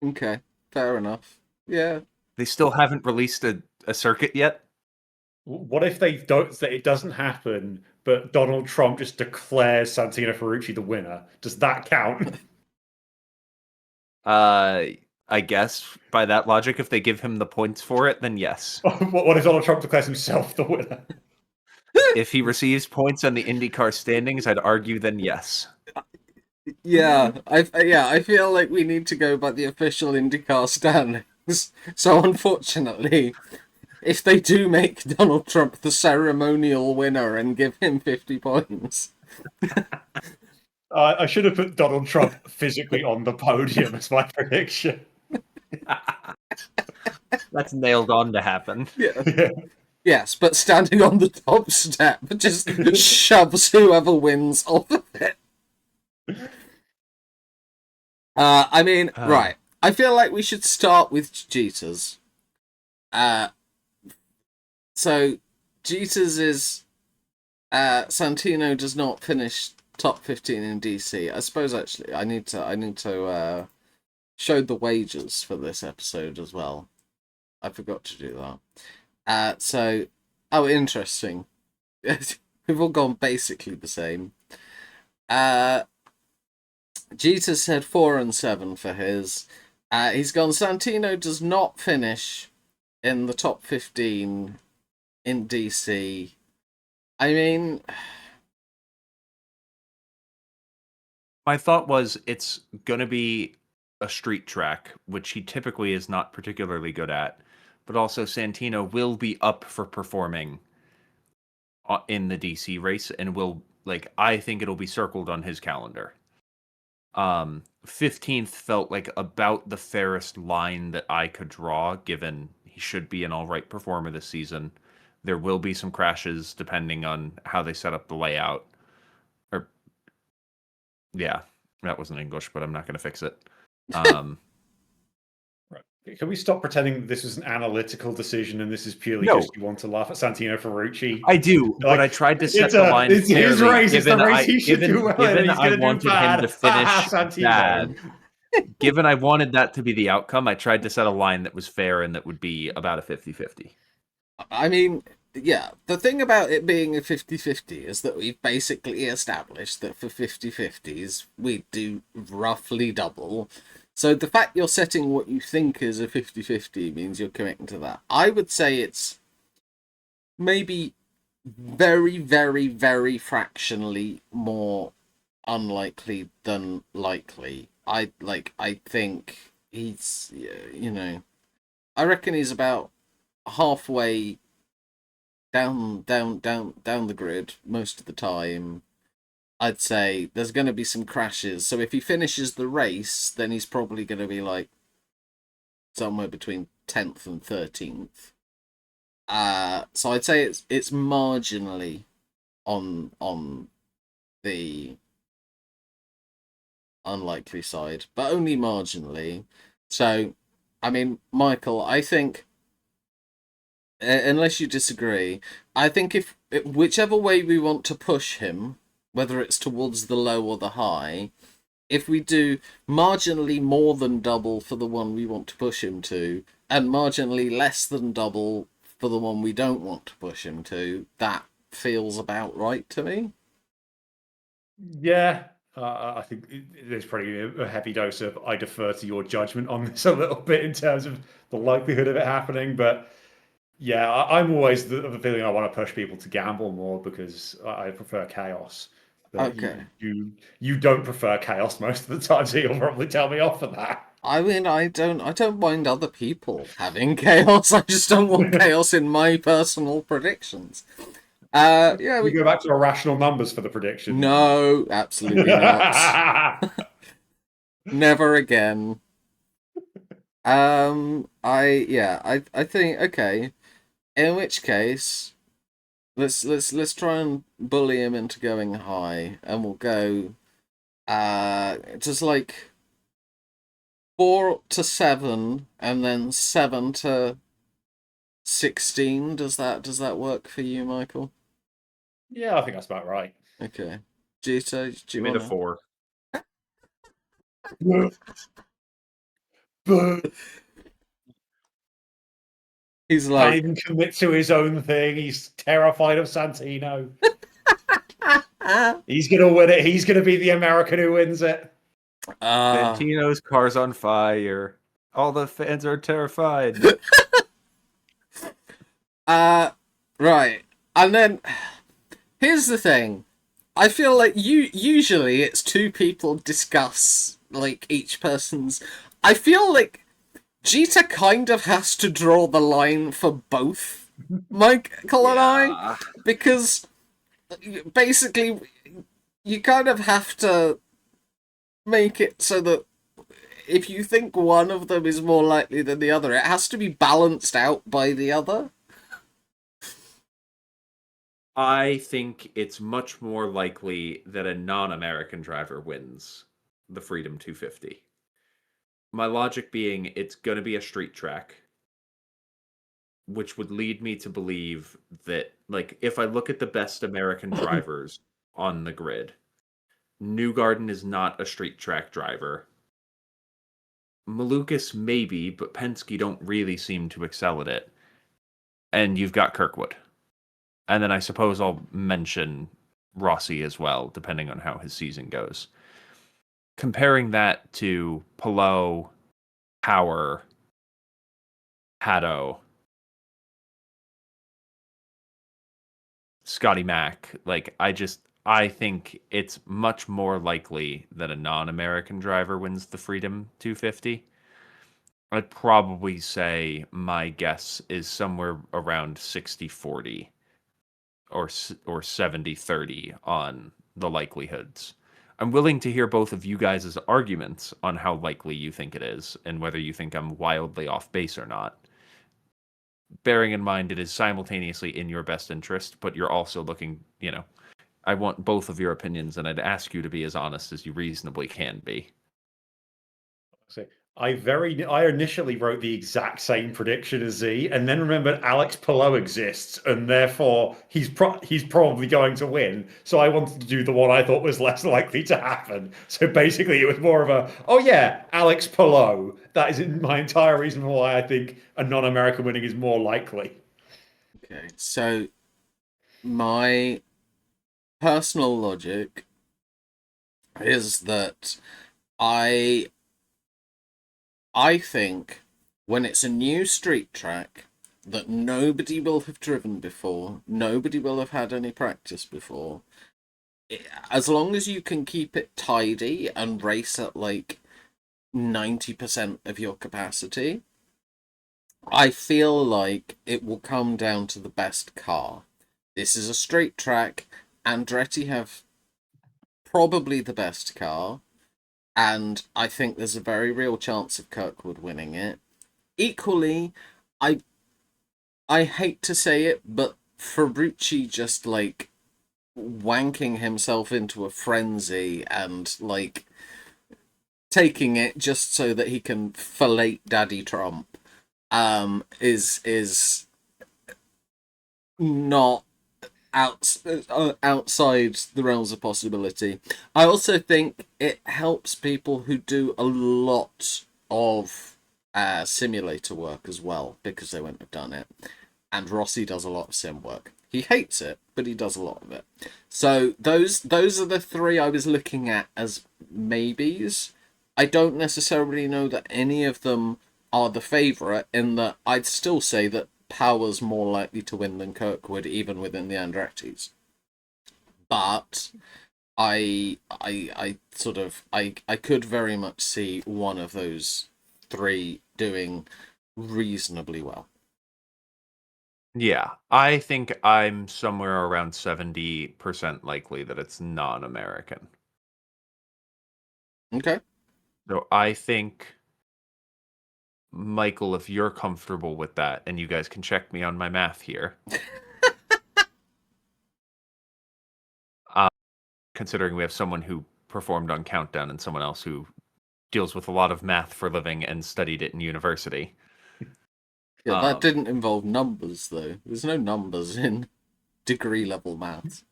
A: Okay, fair enough. Yeah.
B: They still haven't released a circuit yet.
C: What if they don't? That it doesn't happen, but Donald Trump just declares Santino Ferrucci the winner? Does that count?
B: I guess by that logic, if they give him the points for it, then yes.
C: What if Donald Trump declares himself the winner?
B: If he receives points on the IndyCar standings, I'd argue then yes.
A: Yeah, I feel like we need to go by the official IndyCar standings. So unfortunately, if they do make Donald Trump the ceremonial winner and give him 50 points.
C: I should have put Donald Trump physically on the podium as my prediction.
B: That's nailed on to happen.
A: Yeah.
C: Yeah.
A: Yes, but standing on the top step just shoves whoever wins off of it. I mean, right. I feel like we should start with Jeter's. So Jeter's is Santino does not finish top 15 in DC. I suppose actually I need to show the wages for this episode as well. I forgot to do that. Interesting. We've all gone basically the same. Jeter said 4 and 7 for his. He's gone. Santino does not finish in the top 15 in DC. I mean,
B: my thought was it's going to be a street track, which he typically is not particularly good at, but also Santino will be up for performing in the DC race and will, like, I think it'll be circled on his calendar. 15th felt like about the fairest line that I could draw, given he should be an all right performer this season. There will be some crashes depending on how they set up the layout. Yeah, that wasn't English, but I'm not going to fix it.
C: Right. Can we stop pretending this was an analytical decision and this is purely
B: No.
C: just you want to laugh at Santino Ferrucci?
B: I do, but I tried to set the line
C: it's
B: fairly.
C: his race. It's the
B: Given
C: race he should do well in.
B: given
C: He's
B: I
C: going to
B: wanted
C: do bad.
B: him to finish
C: Santino.
B: bad. Given I wanted that to be the outcome, I tried to set a line that was fair and that would be about a 50-50.
A: I mean, yeah, the thing about it being a 50-50 is that we've basically established that for 50-50s, we do roughly double. So the fact you're setting what you think is a 50-50 means you're committing to that. I would say it's maybe very, very, very fractionally more unlikely than likely. I think he's, I reckon he's about halfway down the grid most of the time. I'd say there's going to be some crashes. So if he finishes the race, then he's probably going to be like somewhere between 10th and 13th. So I'd say it's marginally on the unlikely side, but only marginally. So, I mean, Michael, I think, unless you disagree, I think if whichever way we want to push him, whether it's towards the low or the high, if we do marginally more than double for the one we want to push him to, and marginally less than double for the one we don't want to push him to, that feels about right to me.
C: Yeah, I think there's probably a heavy dose of I defer to your judgment on this a little bit in terms of the likelihood of it happening. But yeah, I'm always of the feeling I want to push people to gamble more because I prefer chaos. But
A: Okay.
C: you don't prefer chaos most of the time, so you'll probably tell me off for that.
A: I mean, I don't mind other people having chaos. I just don't want chaos in my personal predictions. Yeah,
C: We go back to irrational numbers for the prediction.
A: no, absolutely not. Never again. I think okay. In which case, let's try and bully him into going high, and we'll go just like 4 to 7, and then 7 to 16. Does that work for you, Michael?
C: Yeah, I think that's about right.
A: Okay. Gita, do
B: Give
A: you
B: me the
A: want
B: 4.
C: But
A: He's
C: can't
A: like,
C: even commit to his own thing. He's terrified of Santino. He's gonna win it. He's gonna be the American who wins it.
B: Santino's car's on fire. All the fans are terrified.
A: Right. And then here's the thing. I feel like usually it's two people discuss like each person's. I feel like Jeter kind of has to draw the line for both Michael and I, because basically you kind of have to make it so that if you think one of them is more likely than the other, it has to be balanced out by the other.
B: I think it's much more likely that a non-American driver wins the Freedom 250. My logic being it's going to be a street track, which would lead me to believe that, like, if I look at the best American drivers on the grid, Newgarden is not a street track driver. Malukas maybe, but Penske don't really seem to excel at it. And you've got Kirkwood. And then I suppose I'll mention Rossi as well, depending on how his season goes. Comparing that to Palou, Power, Haddo, Scotty Mack, like I think it's much more likely that a non-American driver wins the Freedom 250. I'd probably say my guess is somewhere around 60-40 or 70-30 on the likelihoods. I'm willing to hear both of you guys' arguments on how likely you think it is and whether you think I'm wildly off base or not. Bearing in mind it is simultaneously in your best interest, but you're also looking, I want both of your opinions, and I'd ask you to be as honest as you reasonably can be.
C: So I initially wrote the exact same prediction as Z, and then remembered Alex Palou exists, and therefore he's probably going to win. So I wanted to do the one I thought was less likely to happen. So basically, it was more of a, oh yeah, Alex Palou. That is my entire reason for why I think a non-American winning is more likely.
A: Okay, so my personal logic is that I think when it's a new street track that nobody will have driven before, nobody will have had any practice before, as long as you can keep it tidy and race at like 90% of your capacity, I feel like it will come down to the best car. This is a straight track. Andretti have probably the best car, and I think there's a very real chance of Kirkwood winning it. Equally, I hate to say it, but Ferrucci just like wanking himself into a frenzy and like taking it just so that he can fillet Daddy Trump is not outside the realms of possibility. I also think it helps people who do a lot of simulator work as well, because they wouldn't have done it. and Rossi does a lot of sim work. He hates it, but he does a lot of it. So those are the three I was looking at as maybes. I don't necessarily know that any of them are the favourite, in that I'd still say that Power's more likely to win than Kirkwood, even within the Andretti's. But I could very much see one of those three doing reasonably well.
B: Yeah, I think I'm somewhere around 70% likely that it's non-American.
A: Okay.
B: So I think, Michael, if you're comfortable with that, and you guys can check me on my math here, considering we have someone who performed on Countdown and someone else who deals with a lot of math for a living and studied it in university.
A: Yeah, that didn't involve numbers though. There's no numbers in degree level maths.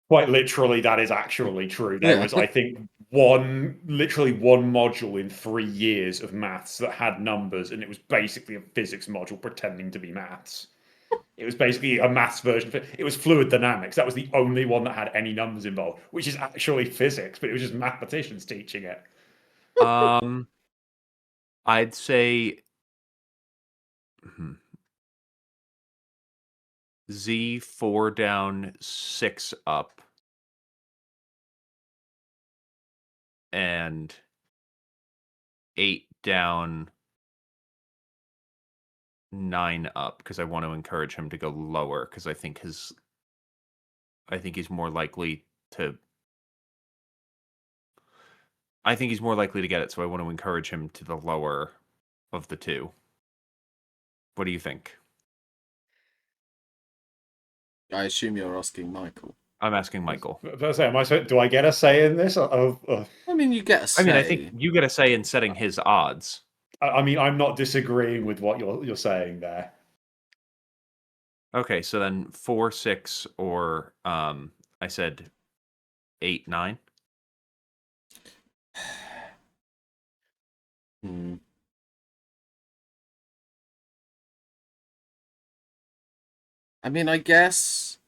C: Quite literally, that is actually true. There
A: Yeah.
C: was, I think, literally one module in 3 years of maths that had numbers, and it was basically a physics module pretending to be maths. It was basically a maths version. It was fluid dynamics. That was the only one that had any numbers involved, which is actually physics, but it was just mathematicians teaching it.
B: I'd say Z 4 down, 6 up, and 8 down, 9 up, because I want to encourage him to go lower, because I think he's more likely to get it, so I want to encourage him to the lower of the two. What do you think?
A: I assume you're asking Michael.
B: I'm asking Michael.
C: Do I get a say in this?
A: I mean, you get a say.
B: I mean, I think you get a say in setting his odds.
C: I mean, I'm not disagreeing with what you're saying there.
B: Okay, so then 4, 6, or I said 8, 9.
A: I mean, I guess.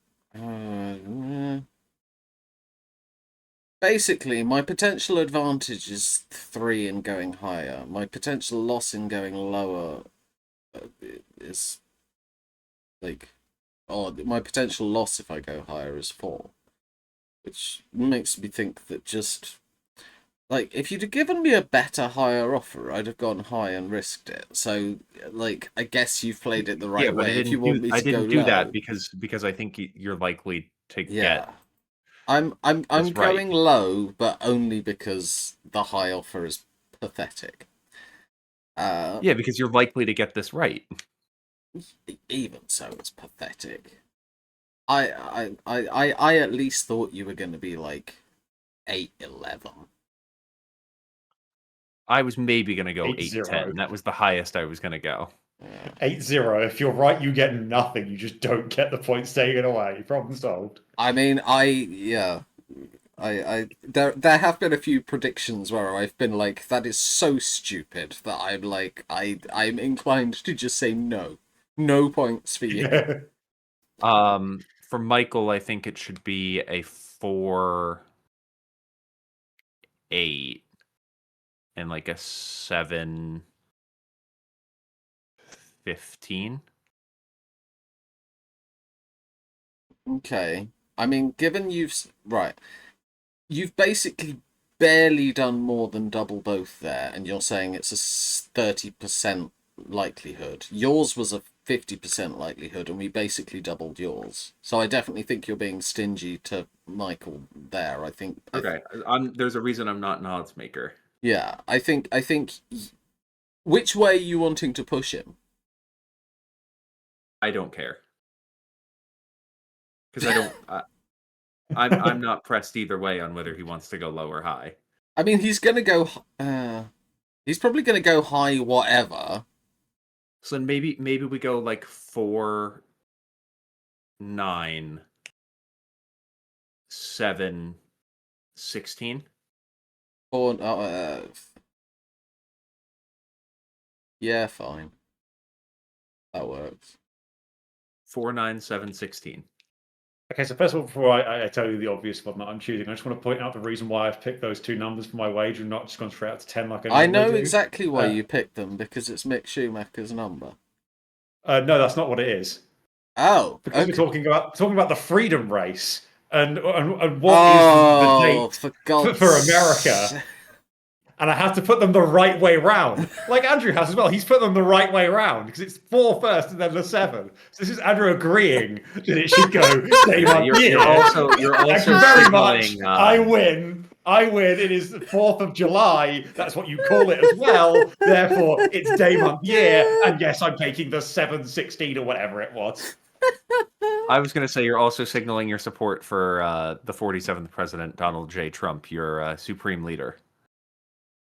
A: Basically, my potential advantage is 3 in going higher. My potential loss in going lower is like, my potential loss if I go higher is 4, which makes me think that just like if you'd have given me a better, higher offer, I'd have gone high and risked it. So, like, I guess you've played it the right
B: Yeah, but
A: way. If you want me to
B: I
A: go
B: didn't do
A: low,
B: that because I think you're likely to
A: yeah.
B: get
A: I'm
B: this right.
A: going low, but only because the high offer is pathetic.
B: Yeah, because you're likely to get this right.
A: Even so, it's pathetic. I at least thought you were going to be like 8-11.
B: I was maybe going to go
C: 8-0.
B: 8-10. That was the highest I was going to go.
C: 8-0. If you're right, you get nothing. You just don't get the points taken away. Problem solved.
A: I mean, there have been a few predictions where I've been like, that is so stupid that I'm like, I'm inclined to just say no. No points for you.
B: For Michael, I think it should be a 4, 8, and like a 7, 15.
A: Okay. I mean, given you've basically barely done more than double both there, and you're saying it's a 30% likelihood. Yours was a 50% likelihood, and we basically doubled yours. So I definitely think you're being stingy to Michael there. I think.
B: Okay, there's a reason I'm not an odds maker.
A: Yeah, I think. Which way are you wanting to push him?
B: I don't care. Because I don't. I'm not pressed either way on whether he wants to go low or high.
A: I mean, he's gonna go. He's probably gonna go high, whatever.
B: So then maybe we go like 4, 9, 7, 16.
A: Or yeah, fine. That works.
B: 49716.
C: Okay, so first of all, before I tell you the obvious one that I'm choosing, I just want to point out the reason why I've picked those two numbers for my wager and not just gone straight out to 10 like
A: I
C: normally
A: know
C: do.
A: exactly why you picked them, because it's Mick Schumacher's number.
C: No, that's not what it is.
A: Oh,
C: Because
A: okay.
C: we're talking about the freedom race and what
A: Oh,
C: is the
A: for
C: date
A: God's
C: for America. And I have to put them the right way round. Like Andrew has as well. He's put them the right way round because it's 4 first and then the 7. So this is Andrew agreeing that it should go day month year.
B: You're also
C: Thank you very much.
B: signaling,
C: I win. It is the 4th of July. That's what you call it as well. Therefore, it's day month year. And yes, I'm taking the 7/16 or whatever it was.
B: I was going to say you're also signaling your support for the 47th president, Donald J. Trump, your supreme leader.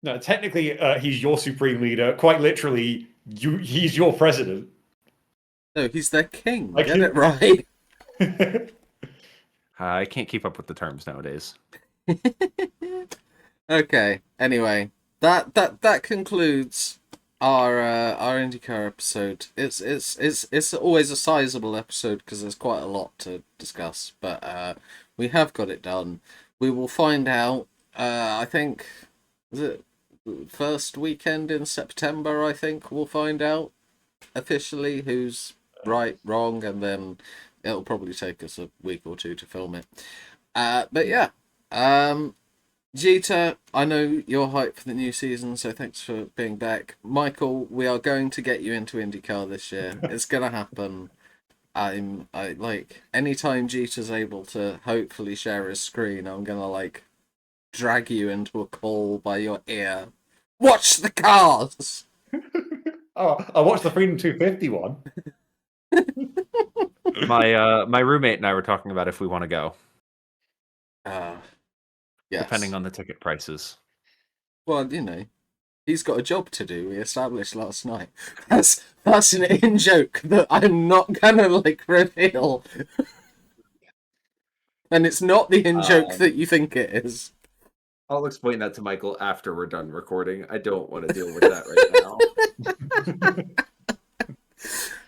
C: No, technically, he's your supreme leader. Quite literally, he's your president.
A: No, he's their king.
C: Like
A: Get it right.
B: I can't keep up with the terms nowadays.
A: Okay. Anyway, that concludes our IndyCar episode. It's always a sizable episode because there's quite a lot to discuss, but we have got it done. We will find out. I think, is it first weekend in September? I think we'll find out officially who's right, wrong, and then it'll probably take us a week or two to film it. But yeah, Jeter, I know you're hyped for the new season, so thanks for being back. Michael, we are going to get you into IndyCar this year. It's gonna happen. I like anytime Jeter's able to hopefully share his screen, I'm gonna like drag you into a call by your ear. Watch the cars.
C: Oh, I watched the Freedom 250 one.
B: My roommate and I were talking about if we want to go,
A: Yes.
B: depending on the ticket prices.
A: Well, you know, he's got a job to do. We established last night. That's an in joke that I'm not gonna like reveal, and it's not the in joke that you think it is.
B: I'll explain that to Michael after we're done recording. I don't want to deal with that right now.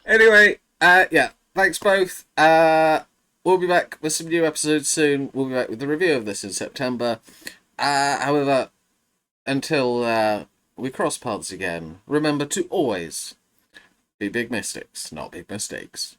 A: Anyway, yeah, thanks both. We'll be back with some new episodes soon. We'll be back with the review of this in September. However, until we cross paths again, remember to always be big mystics, not big mistakes.